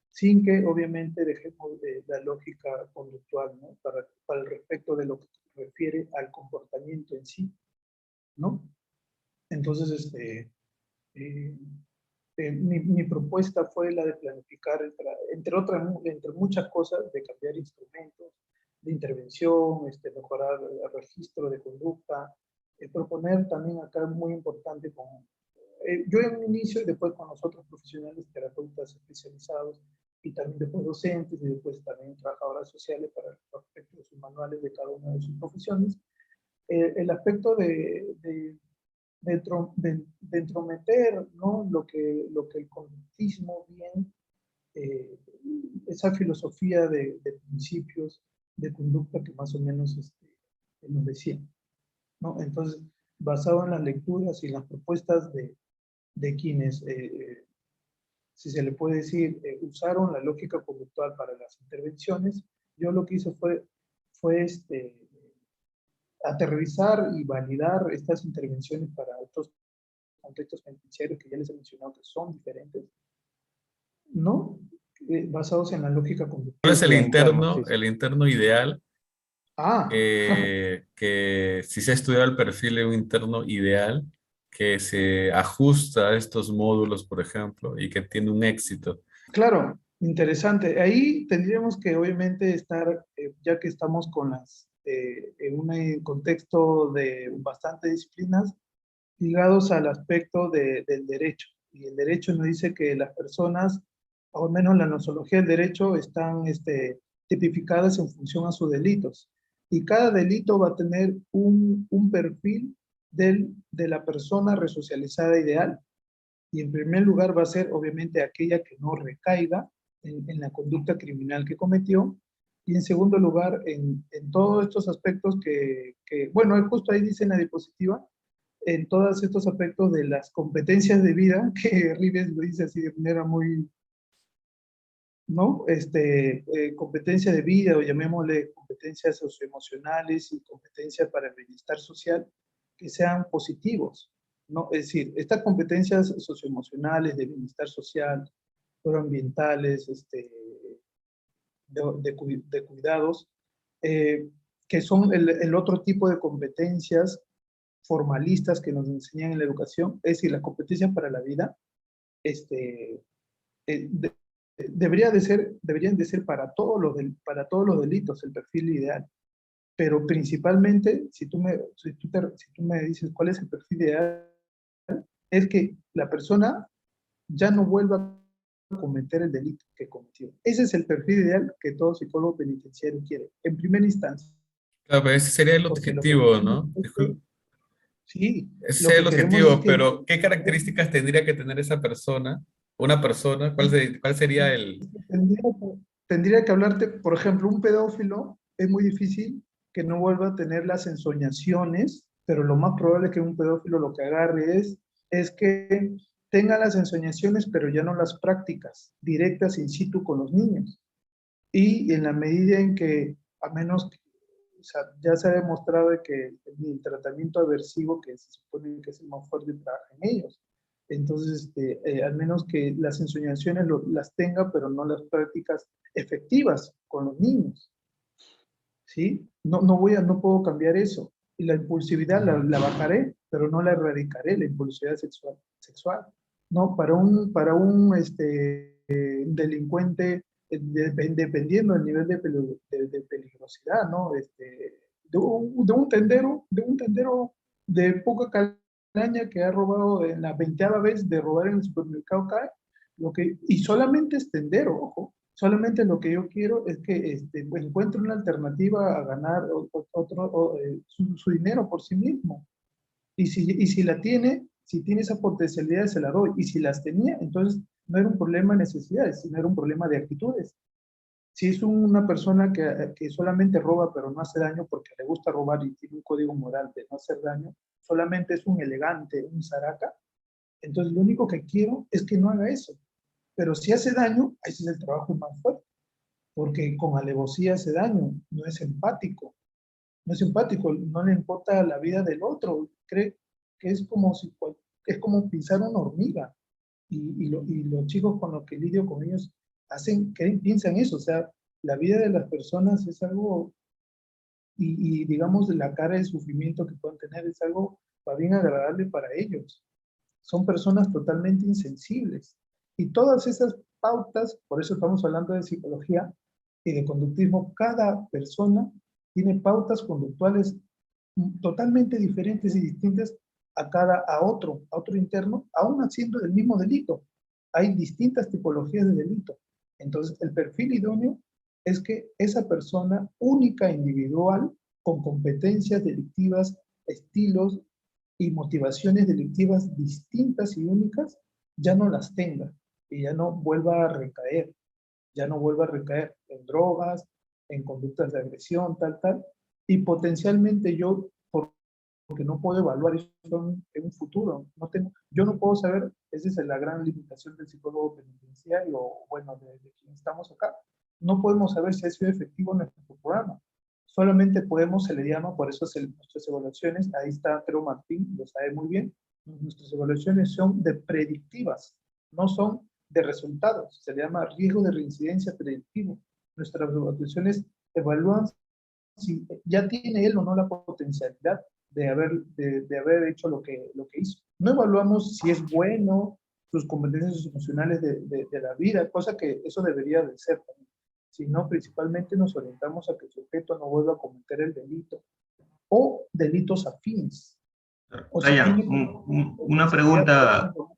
sin que obviamente dejemos de la lógica conductual, ¿no? Para el respecto de lo que se refiere al comportamiento en sí, ¿no? Entonces, mi propuesta fue la de planificar, entre muchas cosas, de cambiar instrumentos de intervención, mejorar el registro de conducta, proponer también acá muy importante yo en un inicio y después con los otros profesionales, terapeutas especializados y también después docentes y después también trabajadoras sociales para respecto de sus manuales de cada una de sus profesiones, el aspecto de entrometer, ¿no? lo que el conductismo bien, eh, esa filosofía de principios de conducta que más o menos nos decía, ¿no? Entonces, basado en las lecturas y las propuestas de quienes, si se le puede decir, usaron la lógica conductual para las intervenciones, yo lo que hice fue aterrizar y validar estas intervenciones para otros contextos penitenciarios que ya les he mencionado que son diferentes, ¿no? Basados en la lógica ¿Cuál conductual. es Bien, claro, sí, sí. el interno ideal? Ah, Que si se ha estudiado el perfil de un interno ideal que se ajusta a estos módulos, por ejemplo, y que tiene un éxito. claro, interesante. Ahí tendríamos que obviamente estar, ya que estamos en un contexto de bastantes disciplinas, ligados al aspecto del derecho. Y el derecho nos dice que las personas, o al menos la nosología del derecho, están tipificadas en función a sus delitos. Y cada delito va a tener un perfil de la persona resocializada ideal. Y en primer lugar va a ser obviamente aquella que no recaiga en la conducta criminal que cometió. Y en segundo lugar, en todos estos aspectos bueno, justo ahí dice en la diapositiva, en todos estos aspectos de las competencias de vida, que Rives lo dice así de manera muy, ¿no? Competencia de vida, o llamémosle competencias socioemocionales y competencias para el bienestar social, que sean positivos, ¿no? Es decir, estas competencias socioemocionales, de bienestar social, proambientales, de cuidados, que son el otro tipo de competencias formalistas que nos enseñan en la educación, es decir, las competencias para la vida, de, deberían de ser para todos los delitos, el perfil ideal. pero principalmente, si tú me dices cuál es el perfil ideal, es que la persona ya no vuelva a cometer el delito que cometió. Ese es el perfil ideal que todo psicólogo penitenciario quiere, en primera instancia. Claro, pero ese sería el Porque lo que objetivo, queremos ¿no? es que, sí, Ese lo sería el que queremos es objetivo, que pero ¿qué características tendría que tener esa persona? Una persona, ¿cuál sería el... tendría, tendría que hablarte, por ejemplo, un pedófilo es muy difícil que no vuelva a tener las ensoñaciones, pero lo más probable es que un pedófilo lo que agarre es que tenga las ensoñaciones, pero ya no las prácticas directas in situ con los niños. Y en la medida en que, a menos, o sea, ya se ha demostrado que el tratamiento aversivo, que se supone que es el más fuerte, trabaja en ellos. Entonces, al menos que las ensoñaciones las tenga, pero no las prácticas efectivas con los niños, ¿sí? No puedo cambiar eso. Y la impulsividad la bajaré, pero no la erradicaré, la impulsividad sexual. No, delincuente, dependiendo del nivel de peligrosidad, ¿no? De un tendero de poca calaña que ha robado en la 20ª vez de robar en el supermercado cae, y solamente es tendero, ojo, solamente lo que yo quiero es que pues, encuentre una alternativa a ganar su dinero por sí mismo. Y si la tiene, si tiene esa potencialidad, se la doy. Y si las tenía, entonces no era un problema de necesidades, sino era un problema de actitudes. Si es una persona que solamente roba pero no hace daño porque le gusta robar y tiene un código moral de no hacer daño, solamente es un elegante, un zaraca, entonces lo único que quiero es que no haga eso. Pero si hace daño, ese es el trabajo más fuerte, porque con alevosía hace daño, no es empático. No es empático, no le importa la vida del otro, cree que es como pisar una hormiga. Y los chicos con los que lidio con ellos piensan eso, o sea, la vida de las personas es algo, y digamos la cara de sufrimiento que pueden tener es algo para bien agradable para ellos. Son personas totalmente insensibles. Y todas esas pautas, por eso estamos hablando de psicología y de conductismo, cada persona tiene pautas conductuales totalmente diferentes y distintas a otro interno, aún haciendo el mismo delito. Hay distintas tipologías de delito. Entonces, el perfil idóneo es que esa persona única, individual, con competencias delictivas, estilos y motivaciones delictivas distintas y únicas, ya no las tenga y ya no vuelva a recaer en drogas, en conductas de agresión, tal, y potencialmente porque no puedo evaluar eso en un futuro, yo no puedo saber, esa es la gran limitación del psicólogo penitenciario, o bueno, de quien estamos acá, no podemos saber si ha sido efectivo nuestro programa, solamente podemos, se le llama, por eso nuestras evaluaciones, ahí está Creo Martín, lo sabe muy bien, nuestras evaluaciones son de predictivas, no son de resultados, se le llama riesgo de reincidencia predictivo. Nuestras evaluaciones evalúan si ya tiene él o no la potencialidad de haber hecho lo que hizo. No evaluamos si es bueno, sus competencias emocionales de la vida, cosa que eso debería de ser también, sino principalmente nos orientamos a que el sujeto no vuelva a cometer el delito o delitos afines. O si Brian, tiene una potencialidad, por pregunta ejemplo.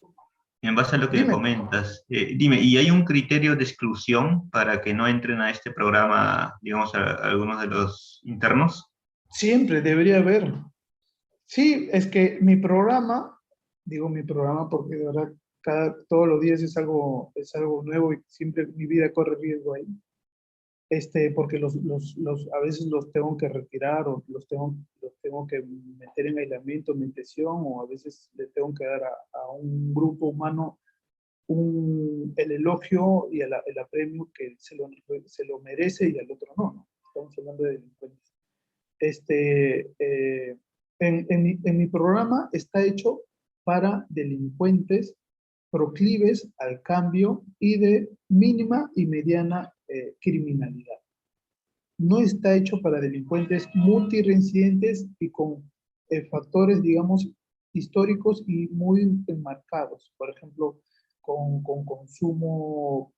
en base a lo que Dime. comentas. Dime, ¿y hay un criterio de exclusión para que no entren a este programa, digamos, algunos de los internos? Siempre debería haber. Sí, es que mi programa, digo mi programa porque de verdad todos los días es algo nuevo y siempre mi vida corre riesgo ahí. Porque a veces los tengo que retirar o los tengo que meter en aislamiento, meditación, o a veces le tengo que dar a un grupo humano el elogio y el apremio que se lo merece y al otro no. Estamos hablando de delincuentes. En mi programa está hecho para delincuentes proclives al cambio y de mínima y mediana criminalidad. No está hecho para delincuentes multireincidentes y con factores, digamos, históricos y muy enmarcados. Por ejemplo, con consumo,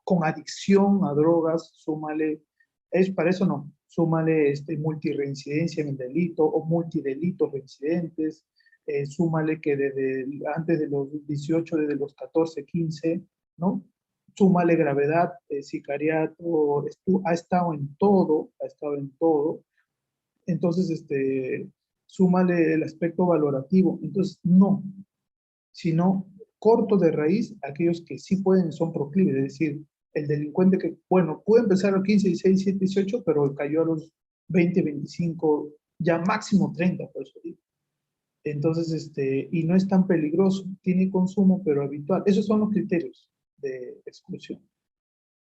con adicción a drogas, súmale Para eso no. Súmale multirreincidencia en el delito o multidelitos reincidentes. Súmale que desde antes de los 18, desde los 14, 15, ¿no? Súmale gravedad, sicariato, ha estado en todo, ha estado en todo. Entonces, súmale el aspecto valorativo. Entonces, no, sino corto de raíz aquellos que sí pueden, son proclives, es decir, el delincuente que, bueno, puede empezar a los 15, 16, 17, 18, pero cayó a los 20, 25, ya máximo 30, por eso digo. Entonces, y no es tan peligroso, tiene consumo, pero habitual. Esos son los criterios de exclusión.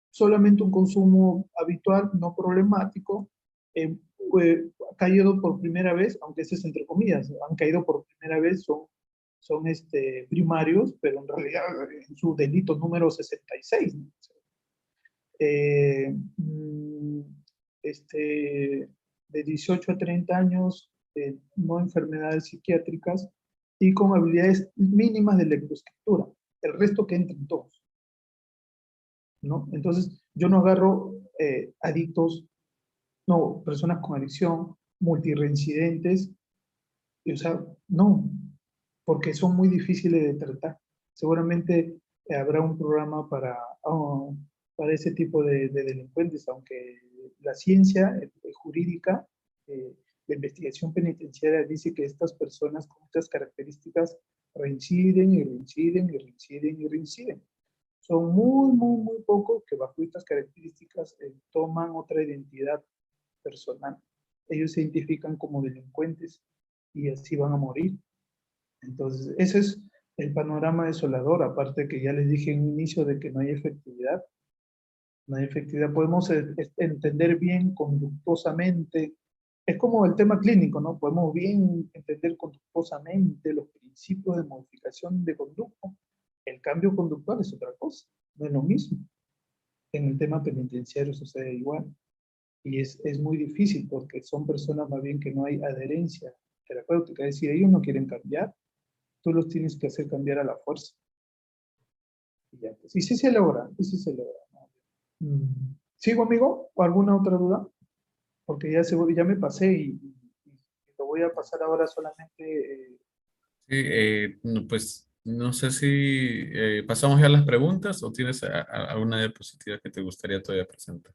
Solamente un consumo habitual, no problemático, ha caído por primera vez, aunque ese es entre comillas, han caído por primera vez, son primarios, pero en realidad en su delito número 66. ¿No? De 18 a 30 años, no enfermedades psiquiátricas y con habilidades mínimas de lectoescritura. El resto que entren todos, ¿no? Entonces, yo no agarro adictos, no, personas con adicción, multireincidentes, o sea, no, porque son muy difíciles de tratar. Seguramente habrá un programa para ese tipo de delincuentes, aunque la ciencia jurídica, la investigación penitenciaria dice que estas personas con estas características reinciden y reinciden y reinciden y reinciden. Son muy, muy, muy pocos que bajo estas características toman otra identidad personal. Ellos se identifican como delincuentes y así van a morir. Entonces, ese es el panorama desolador, aparte que ya les dije en un inicio de que no hay efectividad. No hay efectividad, podemos entender bien conductuosamente, es como el tema clínico, ¿no? Podemos bien entender conductuosamente los principios de modificación de conducta. El cambio conductual es otra cosa, no es lo mismo. En el tema penitenciario sucede igual. Y es muy difícil porque son personas más bien que no hay adherencia terapéutica, es decir, ellos no quieren cambiar, tú los tienes que hacer cambiar a la fuerza. Y, ya, pues, y sí se logra, y sí se logra. ¿Sigo, amigo? ¿O alguna otra duda? Porque ya me pasé y lo voy a pasar ahora solamente. Sí, no, pues no sé si pasamos ya a las preguntas o tienes alguna diapositiva que te gustaría todavía presentar.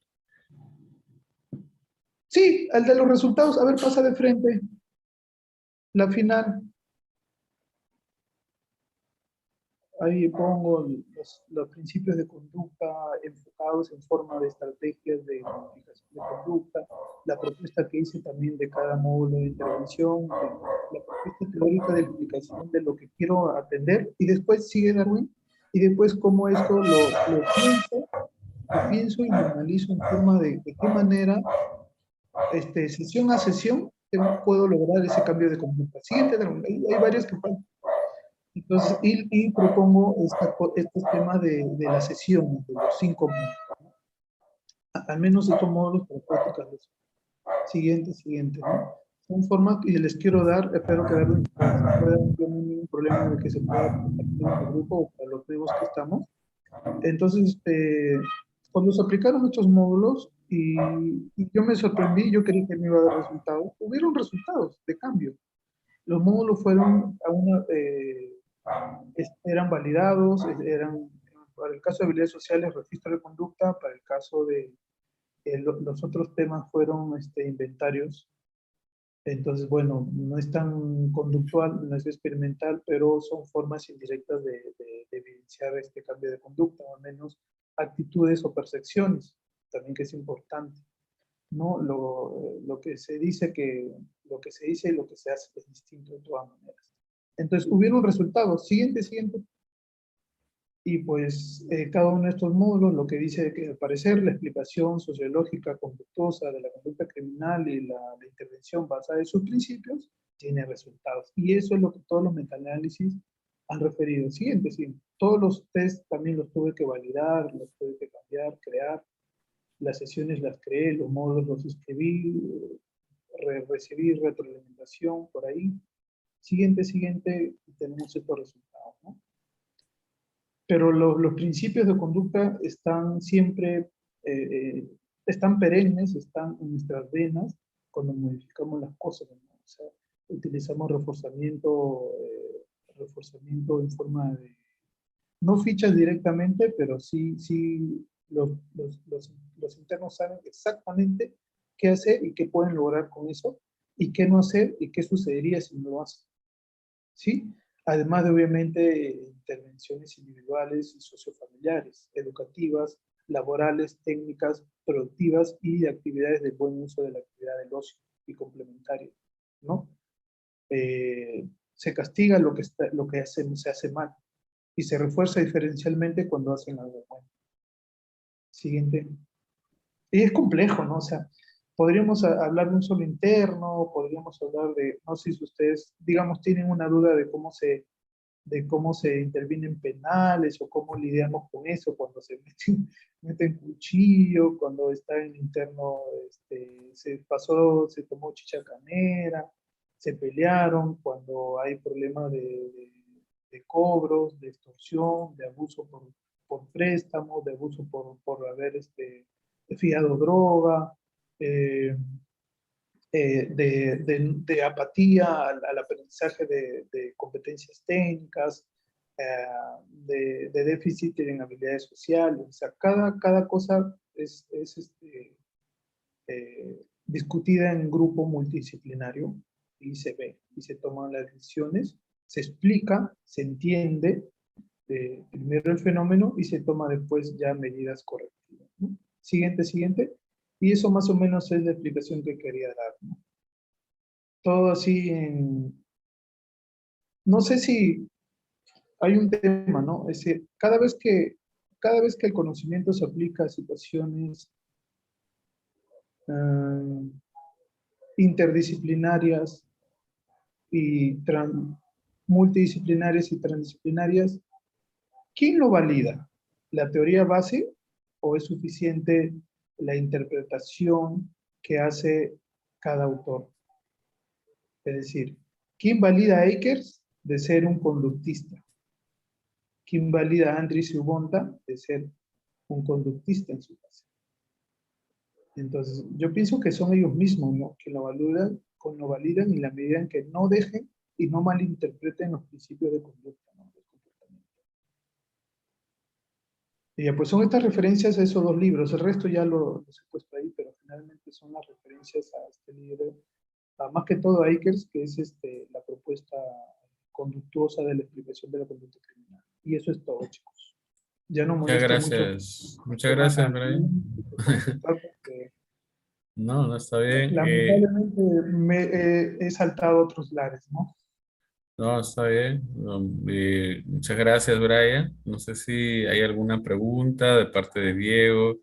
Sí, el de los resultados. A ver, pasa de frente. La final. Ahí pongo los principios de conducta enfocados en forma de estrategias de modificación de conducta, la propuesta que hice también de cada módulo de intervención, la propuesta teórica de explicación de lo que quiero atender, y después sigue Darwin, y después cómo esto lo pienso y lo analizo en forma de qué manera, sesión a sesión, puedo lograr ese cambio de conducta. Siguiente, Darwin, hay varios que faltan. Entonces, y propongo estos temas de la sesión, de los 5 módulos. Al menos estos módulos terapéuticos. Siguiente, ¿no? Son formas que les quiero dar, espero que no pueda tener ningún problema de que se pueda compartir en el grupo o para los nuevos que estamos. Entonces, cuando se aplicaron estos módulos, y yo me sorprendí, yo creí que no iba a haber resultados, hubieron resultados de cambio. Los módulos fueron eran validados, para el caso de habilidades sociales, registro de conducta, para el caso de los otros temas fueron inventarios. Entonces, bueno, no es tan conductual, no es experimental, pero son formas indirectas de evidenciar este cambio de conducta, o al menos actitudes o percepciones, también que es importante. ¿No? Lo que se dice lo que se dice y lo que se hace es distinto de todas maneras. Entonces, hubieron resultados. Siguiente. Y pues cada uno de estos módulos lo que dice que al parecer la explicación sociológica conductuosa de la conducta criminal y la intervención basada en sus principios tiene resultados. Y eso es lo que todos los metaanálisis han referido. Siguiente. Todos los test también los tuve que validar, los tuve que cambiar, crear. Las sesiones las creé, los módulos los escribí, recibí retroalimentación por ahí. Siguiente, y tenemos estos resultados, ¿no? Pero los principios de conducta están siempre están perennes, están en nuestras venas cuando modificamos las cosas, ¿no? O sea, utilizamos reforzamiento en forma de, no fichas directamente, pero sí los internos saben exactamente qué hacer y qué pueden lograr con eso, y qué no hacer y qué sucedería si no lo hacen. ¿Sí? Además de, obviamente, intervenciones individuales y sociofamiliares, educativas, laborales, técnicas, productivas y de actividades de buen uso de la actividad del ocio y complementaria, ¿no? Se castiga lo que se hace mal y se refuerza diferencialmente cuando hacen algo bueno. Siguiente. Y es complejo, ¿no? O sea, podríamos hablar de un solo interno, podríamos hablar de, no sé si ustedes, digamos, tienen una duda de cómo se intervienen penales o cómo lidiamos con eso cuando se meten cuchillo, cuando está en interno, se tomó chicha canera, se pelearon, cuando hay problemas de cobros, de extorsión, de abuso por préstamos, de abuso por haber fiado droga, eh, de apatía al aprendizaje de competencias técnicas, de déficit en habilidades sociales. O sea, cada cosa es discutida en un grupo multidisciplinario y se ve, y se toman las decisiones, se explica, se entiende primero el fenómeno y se toma después ya medidas correctivas, ¿no? Siguiente. Y eso más o menos es la explicación que quería dar, ¿no? Todo así en... No sé si hay un tema, ¿no? Es decir, cada vez que el conocimiento se aplica a situaciones eh, interdisciplinarias y multidisciplinarias y transdisciplinarias, ¿quién lo valida? ¿La teoría base o es suficiente la interpretación que hace cada autor? Es decir, ¿quién valida a Akers de ser un conductista? ¿Quién valida a Andrés Ubonta de ser un conductista en su caso? Entonces, yo pienso que son ellos mismos, ¿no?, que lo validan en la medida en que no dejen y no malinterpreten los principios de conducta, ¿no?, del comportamiento. Y ya, pues son estas referencias a esos dos libros. El resto ya los he puesto ahí, pero generalmente son las referencias a este libro, más que todo a Akers, que es la propuesta conductuosa de la explicación de la conducta criminal. Y eso es todo, chicos. Ya no Muchas molesto mucho. gracias. Muchas gracias, Brian. Porque No, no está bien. lamentablemente he saltado otros lares, ¿no? No, está bien. No, muchas gracias, Brian. No sé si hay alguna pregunta de parte de Diego,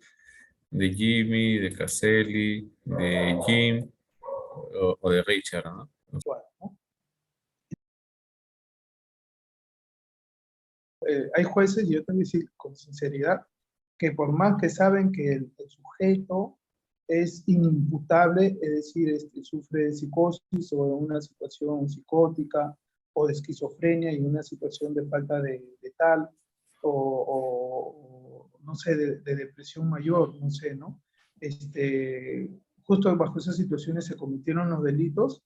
de Jimmy, de Caselli, de Jim o de Richard, ¿no? Igual, ¿no? Hay jueces, y yo te voy a decir con sinceridad, que por más que saben que el sujeto es inimputable, es decir, sufre de psicosis o de una situación psicótica o de esquizofrenia y una situación de falta de tal, o no sé, de depresión mayor, no sé, ¿no? Justo bajo esas situaciones se cometieron los delitos,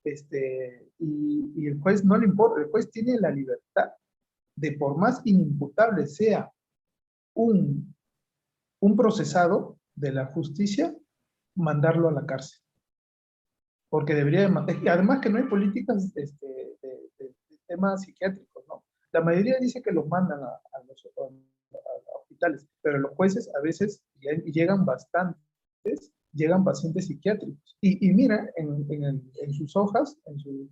y el juez no le importa, el juez tiene la libertad de, por más inimputable sea un procesado de la justicia, mandarlo a la cárcel. Porque debería de, y además que no hay políticas de temas psiquiátricos, ¿no? La mayoría dice que los mandan a hospitales, pero los jueces a veces llegan pacientes psiquiátricos. Y mira, en sus hojas, en su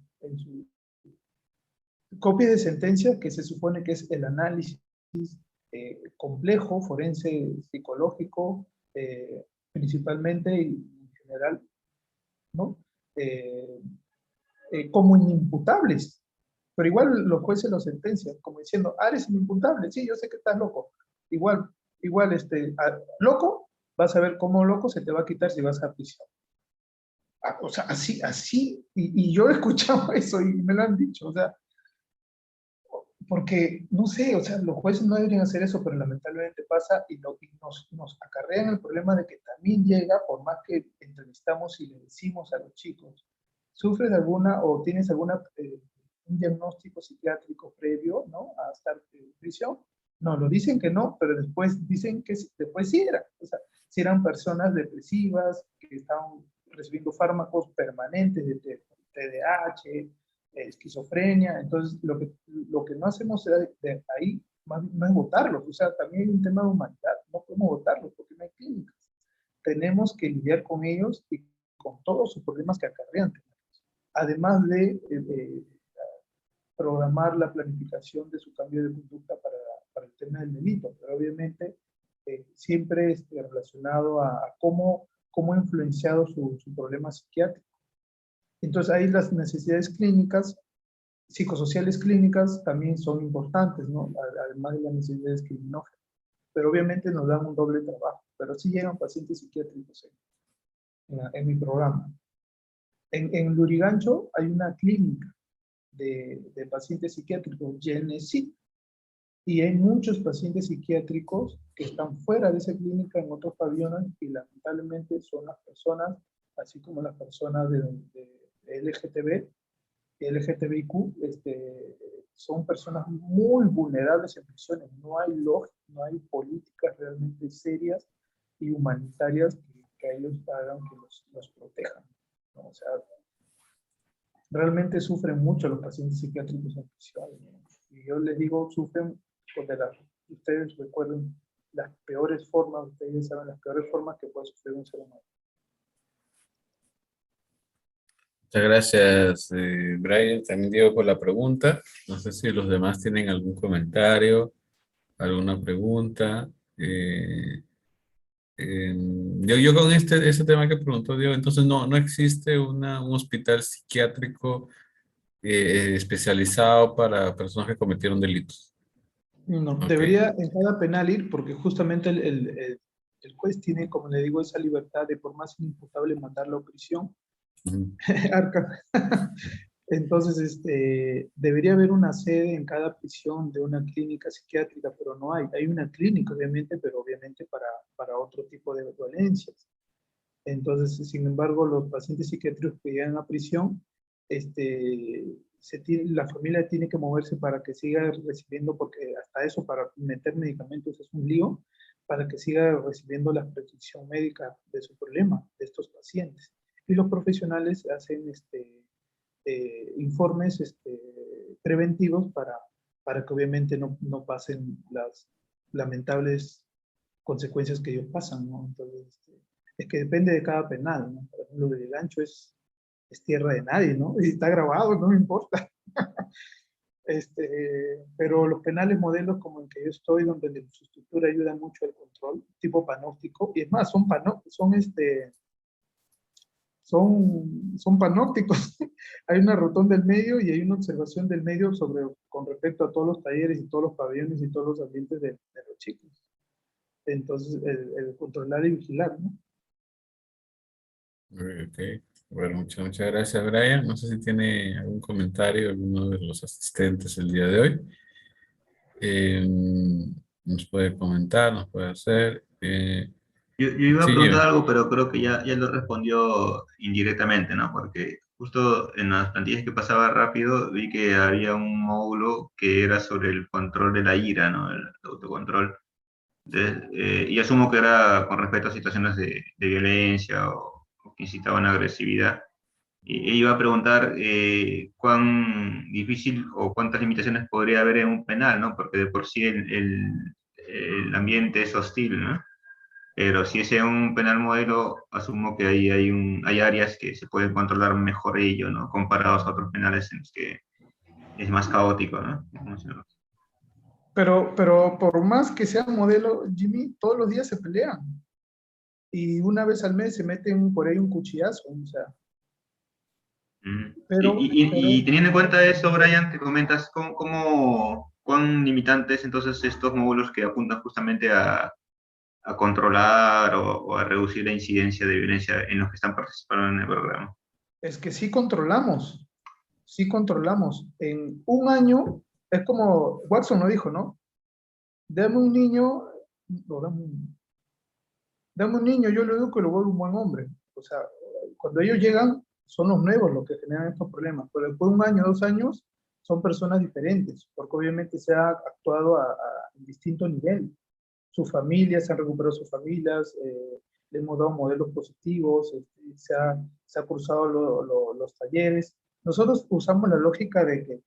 copia de sentencia, que se supone que es el análisis complejo, forense, psicológico, principalmente y en general, ¿no? Como inimputables. Pero igual los jueces lo sentencian, como diciendo, eres inimputable, sí, yo sé que estás loco. Igual, loco, vas a ver cómo loco se te va a quitar si vas a prisión. O sea, así, y yo he escuchado eso y me lo han dicho, o sea, porque, no sé, o sea, los jueces no deberían hacer eso, pero lamentablemente pasa y nos acarrean el problema de que también llega, por más que entrevistamos y le decimos a los chicos, ¿sufres de alguna o tienes alguna, un diagnóstico psiquiátrico previo, ¿no? A estar en prisión? No, lo dicen que no, pero después dicen que después sí era. O sea, si eran personas depresivas, que estaban recibiendo fármacos permanentes de TDAH, esquizofrenia. Entonces, lo que no hacemos de ahí no es votarlos. O sea, también hay un tema de humanidad. No podemos votarlos porque no hay clínicas. Tenemos que lidiar con ellos y con todos sus problemas que acarrean. Además de programar la planificación de su cambio de conducta para el tema del delito, pero obviamente siempre relacionado a cómo ha influenciado su problema psiquiátrico. Entonces ahí las necesidades clínicas, psicosociales clínicas también son importantes, ¿no? Además de las necesidades criminógenas. Pero obviamente nos dan un doble trabajo, pero sí llegan pacientes psiquiátricos en mi programa. En Lurigancho hay una clínica de pacientes psiquiátricos, Genesis, y hay muchos pacientes psiquiátricos que están fuera de esa clínica en otros pabellones y lamentablemente son las personas, así como las personas de LGTBIQ, son personas muy vulnerables en prisiones. No hay lógica, no hay políticas realmente serias y humanitarias que ellos hagan que los protejan, ¿no? O sea, realmente sufren mucho los pacientes psiquiátricos en prisiones, ¿no? Y yo les digo, sufren porque ustedes recuerden las peores formas, ustedes saben las peores formas que puede sufrir un ser humano. Muchas gracias, Brian. También Diego por la pregunta. No sé si los demás tienen algún comentario, alguna pregunta. Yo con ese tema que preguntó Diego, entonces no existe un hospital psiquiátrico especializado para personas que cometieron delitos. No, Ok. debería en cada penal ir porque justamente el juez tiene, como le digo, esa libertad de por más inimputable mandarlo a prisión. Ujú. Entonces, debería haber una sede en cada prisión de una clínica psiquiátrica, pero no hay. Hay una clínica, obviamente, pero obviamente para otro tipo de violencias. Entonces, sin embargo, los pacientes psiquiátricos que llegan a prisión, la familia tiene que moverse para que siga recibiendo, porque hasta eso, para meter medicamentos es un lío, para que siga recibiendo la prescripción médica de su problema, de estos pacientes. Y los profesionales hacen informes preventivos para que obviamente no pasen las lamentables consecuencias que ellos pasan, ¿no? Entonces, es que depende de cada penal, ¿no? Por ejemplo, el gancho es tierra de nadie, ¿no? Y está grabado, no me importa. Pero los penales modelos como el que yo estoy, donde su estructura ayuda mucho al control, tipo panóptico, y es más, son panópticos. Hay una rotonda del medio y hay una observación del medio con respecto a todos los talleres y todos los pabellones y todos los ambientes de los chicos. Entonces, el controlar y vigilar, ¿no? Ok. Bueno, muchas gracias, Brian. No sé si tiene algún comentario alguno de los asistentes el día de hoy. Nos puede comentar, nos puede hacer. Yo iba a Sí, preguntar algo, pero creo que ya lo respondió indirectamente, ¿no? Porque justo en las plantillas que pasaba rápido vi que había un módulo que era sobre el control de la ira, ¿no? El autocontrol. Y asumo que era con respecto a situaciones de violencia o que incitaban a agresividad. Y iba a preguntar cuán difícil o cuántas limitaciones podría haber en un penal, ¿no? Porque de por sí el ambiente es hostil, ¿no? Pero si es en un penal modelo, asumo que ahí hay áreas que se pueden controlar mejor ello, ¿no? Comparados a otros penales en los que es más caótico, ¿no? Pero por más que sea modelo, Jimmy, todos los días se pelean. Y una vez al mes se meten por ahí un cuchillazo, o sea. Y teniendo en cuenta eso, Brian, que comentas, ¿cuán limitantes entonces estos módulos que apuntan justamente a controlar o a reducir la incidencia de violencia en los que están participando en el programa? Es que sí controlamos. En un año es como Watson lo dijo, ¿no? Dame un niño, no, dame un niño, yo lo educo y lo vuelvo un buen hombre. O sea, cuando ellos llegan, son los nuevos los que generan estos problemas, pero después de 1 año, 2 años, son personas diferentes, porque obviamente se ha actuado a distinto nivel. Sus familias, se han recuperado sus familias, le hemos dado modelos positivos, se ha cursado los talleres. Nosotros usamos la lógica de que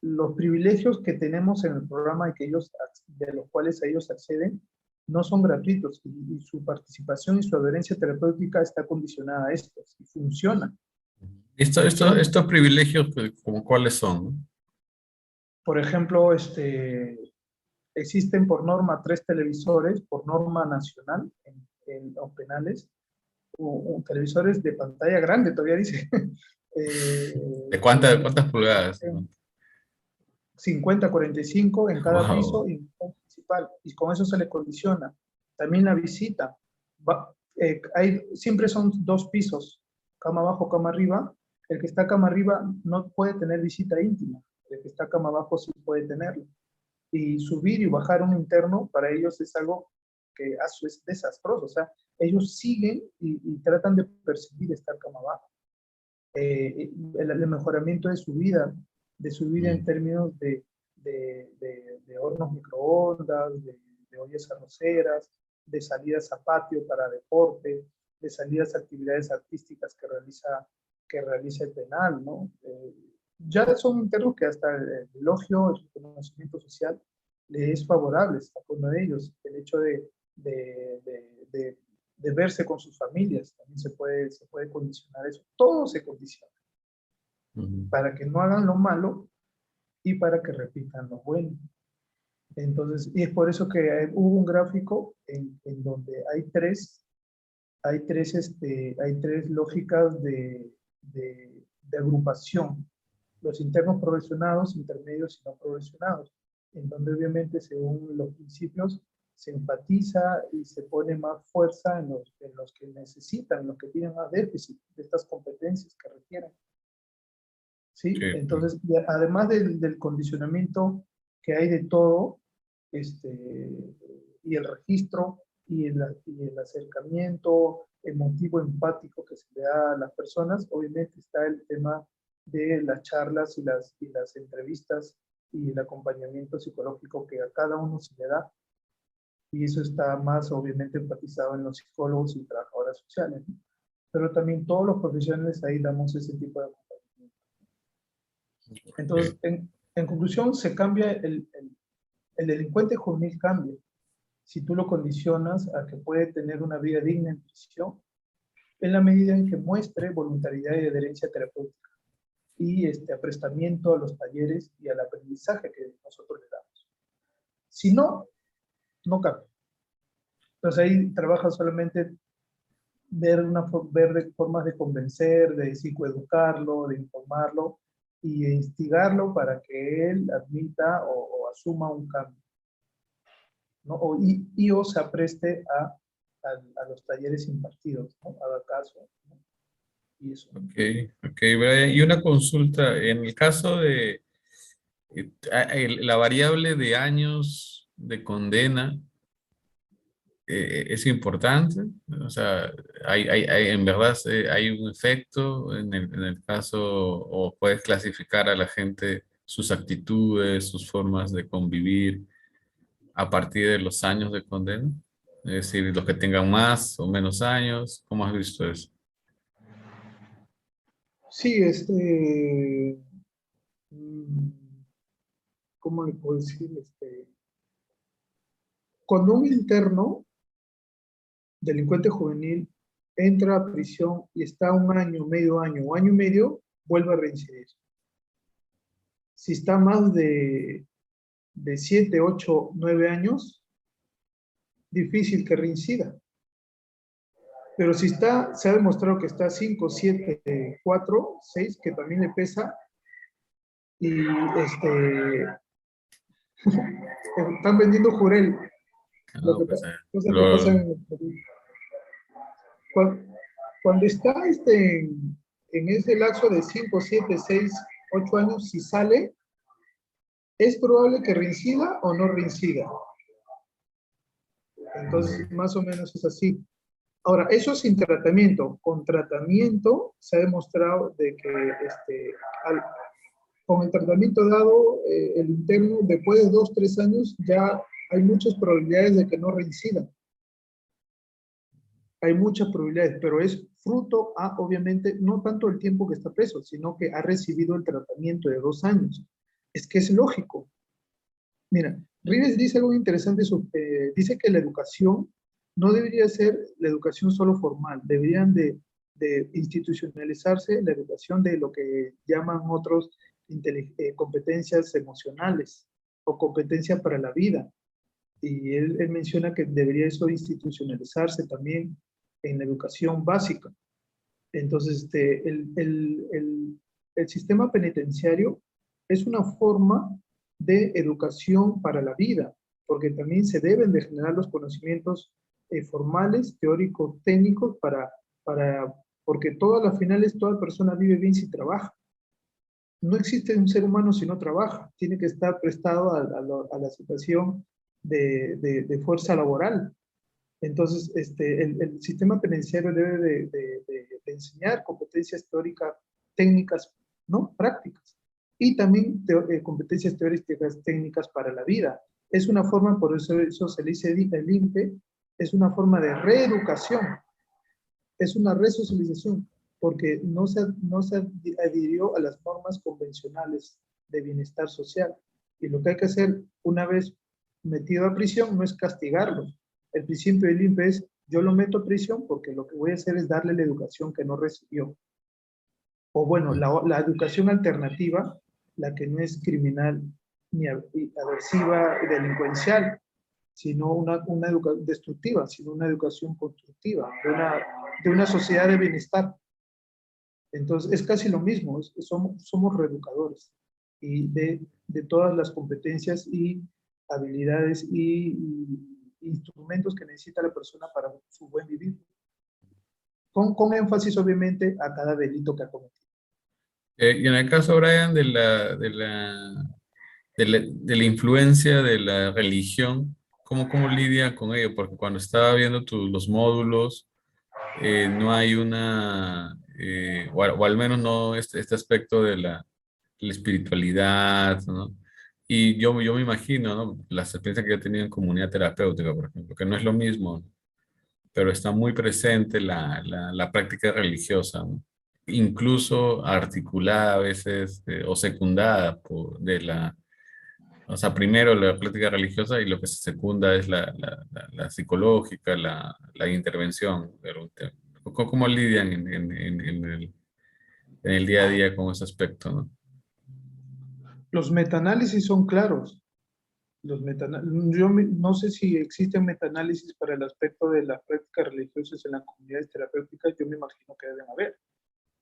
los privilegios que tenemos en el programa y que de los cuales ellos acceden no son gratuitos y su participación y su adherencia terapéutica está condicionada a esto y funciona. Estos privilegios, ¿como cuáles son? ¿No? Por ejemplo, existen por norma 3 televisores, por norma nacional en los penales, televisores de pantalla grande, todavía dice. ¿De cuántas pulgadas? 50-45 en cada Wow. piso y en el principal, y con eso se le condiciona. También la visita. Siempre son 2 pisos, cama abajo, cama arriba. El que está cama arriba no puede tener visita íntima, el que está cama abajo sí puede tenerlo. Y subir y bajar un interno para ellos es algo que es desastroso. O sea, ellos siguen y tratan de perseguir estar cama abajo. El mejoramiento de su vida en términos de hornos microondas, de ollas arroceras, de salidas a patio para deporte, de salidas a actividades artísticas que realiza el penal, ¿no? Ya son internos que hasta el elogio, el reconocimiento social le es favorable a uno de ellos. El hecho de verse con sus familias también se puede condicionar eso. Todo se condiciona para que no hagan lo malo y para que repitan lo bueno. Entonces, y es por eso que hubo un gráfico en donde hay tres lógicas de agrupación: los internos progresionados, intermedios y no progresionados, en donde obviamente según los principios se enfatiza y se pone más fuerza en los que necesitan, en los que tienen más déficit de estas competencias que requieren. ¿Sí? Sí. Entonces, además del condicionamiento que hay de todo, y el registro y el acercamiento emotivo, empático que se le da a las personas, obviamente está el tema de las charlas y las entrevistas y el acompañamiento psicológico que a cada uno se le da. Y eso está más obviamente enfatizado en los psicólogos y trabajadoras sociales, ¿no? Pero también todos los profesionales ahí damos ese tipo de acompañamiento. Entonces, en conclusión, se cambia el delincuente juvenil cambia. Si tú lo condicionas a que puede tener una vida digna en prisión, en la medida en que muestre voluntariedad y adherencia terapéutica y aprestamiento a los talleres y al aprendizaje que nosotros le damos. Si no, no cambia. Entonces ahí trabaja solamente ver formas de convencer, de psicoeducarlo, de informarlo y de instigarlo para que él admita o asuma un cambio, ¿no? O se apreste a los talleres impartidos, ¿no? Haga caso, ¿no? Y eso. Ok, Brian. Y una consulta, en el caso de la variable de años de condena, es importante. O sea, en verdad hay un efecto en el caso, o puedes clasificar a la gente, sus actitudes, sus formas de convivir a partir de los años de condena. Es decir, los que tengan más o menos años. ¿Cómo has visto eso? Sí, ¿cómo le puedo decir? Cuando un interno, delincuente juvenil, entra a prisión y está 1 año, medio año o año y medio, vuelve a reincidir. Si está más de 7, 8, 9 años, difícil que reincida. Pero si se ha demostrado que está 5, 7, 4, 6, que también le pesa, y están vendiendo jurel. Lo que pasa cuando está en ese lapso de 5, 7, 6, 8 años, si sale, ¿Es probable que reincida o no reincida? Entonces, más o menos es así. Ahora, eso sin tratamiento. Con tratamiento se ha demostrado de que con el tratamiento dado, el interno, después de 2, 3 años, ya hay muchas probabilidades de que no reincida. Hay muchas probabilidades, pero es fruto a, obviamente, no tanto el tiempo que está preso, sino que ha recibido el tratamiento de 2 años. Es que es lógico. Mira, Rives dice algo interesante, dice que la educación no debería ser la educación solo formal, deberían de institucionalizarse la educación de lo que llaman otros competencias emocionales o competencia para la vida. Y él menciona que debería eso institucionalizarse también en la educación básica. Entonces, el sistema penitenciario es una forma de educación para la vida, porque también se deben de generar los conocimientos formales, teóricos, técnicos, porque todas las finales, toda persona vive bien si trabaja. No existe un ser humano si no trabaja, tiene que estar prestado a la situación de fuerza laboral. Entonces, el sistema penitenciario debe de enseñar competencias teóricas, técnicas, ¿no? Prácticas. Y también competencias teóricas, técnicas para la vida. Es una forma, por eso se le dice el INPE, es una forma de reeducación, es una resocialización, porque no se adhirió a las normas convencionales de bienestar social. Y lo que hay que hacer una vez metido a prisión no es castigarlo. El principio del INPE es, yo lo meto a prisión porque lo que voy a hacer es darle la educación que no recibió. O bueno, la educación alternativa, la que no es criminal ni aversiva y delincuencial, sino una educación destructiva, sino una educación constructiva, de una sociedad de bienestar. Entonces, es casi lo mismo, somos reeducadores y de todas las competencias y habilidades y instrumentos que necesita la persona para su buen vivir. Con énfasis, obviamente, a cada delito que ha cometido. Y en el caso, Brian, de la influencia de la religión, ¿cómo lidia con ello? Porque cuando estaba viendo los módulos, no hay o al menos no este aspecto de la espiritualidad, ¿no? Y yo me imagino, ¿no? Las experiencias que yo he tenido en comunidad terapéutica, por ejemplo, que no es lo mismo, pero está muy presente la práctica religiosa, ¿no? Incluso articulada a veces o secundada o sea, primero la práctica religiosa y lo que se secunda es la psicológica, la intervención. Pero, ¿cómo lidian en el día a día con ese aspecto, ¿no? Los metaanálisis son claros. Yo no sé si existen metaanálisis para el aspecto de las prácticas religiosas en las comunidades terapéuticas, yo me imagino que deben haber.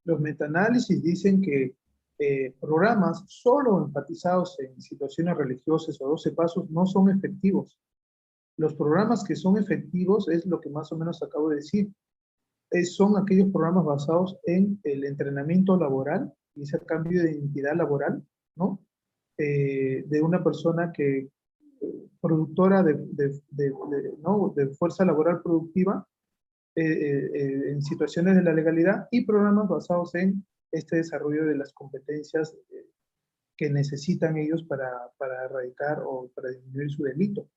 Los metaanálisis dicen que programas solo enfatizados en situaciones religiosas o 12 pasos no son efectivos. Los programas que son efectivos es lo que más o menos acabo de decir. Son aquellos programas basados en el entrenamiento laboral y ese cambio de identidad laboral, ¿no? De una persona que productora ¿no? de fuerza laboral productiva en situaciones de la legalidad y programas basados en este desarrollo de las competencias que necesitan ellos para erradicar o para disminuir su delito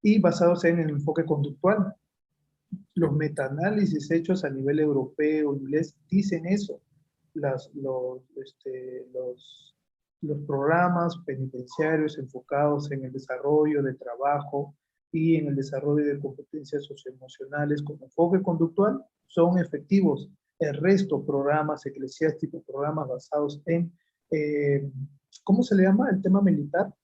y basados en el enfoque conductual. Los metaanálisis hechos a nivel europeo, inglés, dicen eso. Los programas penitenciarios enfocados en el desarrollo de trabajo y en el desarrollo de competencias socioemocionales con enfoque conductual son efectivos. El resto, programas eclesiásticos, programas basados en, ¿cómo se le llama? El tema militar.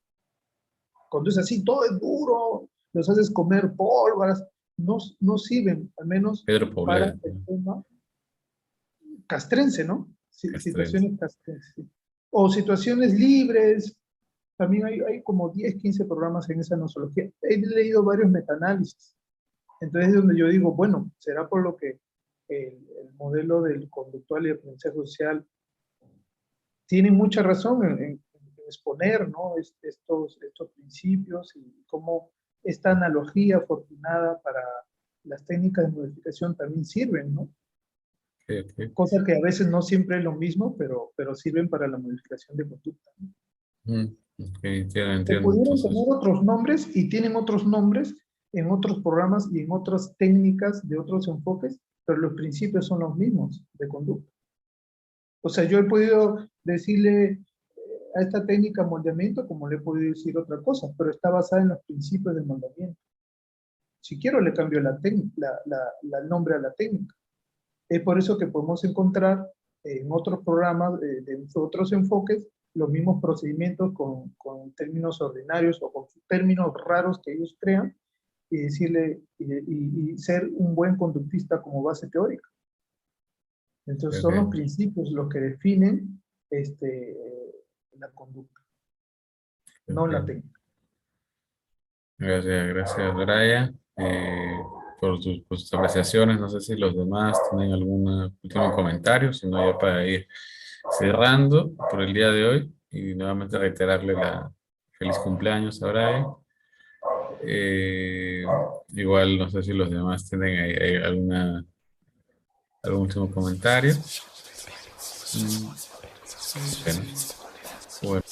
Cuando es así, todo es duro, los haces comer pólvoras, no sirven, al menos Pedro para Poblet, el tema castrense, ¿no? Castrense. Situaciones castrenses. O situaciones libres, también hay como 10, 15 programas en esa nosología. He leído varios metaanálisis. Entonces es donde yo digo, bueno, será por lo que el modelo del conductual y el aprendizaje social tiene mucha razón en exponer, ¿no? Estos principios y cómo esta analogía afortunada para las técnicas de modificación también sirven, ¿no? Ok. Cosa que a veces no siempre es lo mismo, pero sirven para la modificación de conducta, ¿no? Ok, entiendo, Que entiendo. pudieran Entonces, tener otros nombres y tienen otros nombres en otros programas y en otras técnicas de otros enfoques, pero los principios son los mismos de conducta. O sea, yo he podido decirle a esta técnica moldeamiento como le he podido decir otra cosa, pero está basada en los principios del moldeamiento. Si quiero le cambio el nombre a la técnica. Es por eso que podemos encontrar en otros programas, de otros enfoques, los mismos procedimientos con términos ordinarios o con términos raros que ellos crean y decirle, y ser un buen conductista como base teórica. Entonces son los ok. principios los que definen la conducta, no la Ok. técnica. Gracias, Brian, por tus apreciaciones. No sé si los demás tienen algún último comentario, si no ya para ir cerrando por el día de hoy y nuevamente reiterarle la feliz cumpleaños a Brian. Igual no sé si los demás tienen algún último comentario. Bueno, bueno.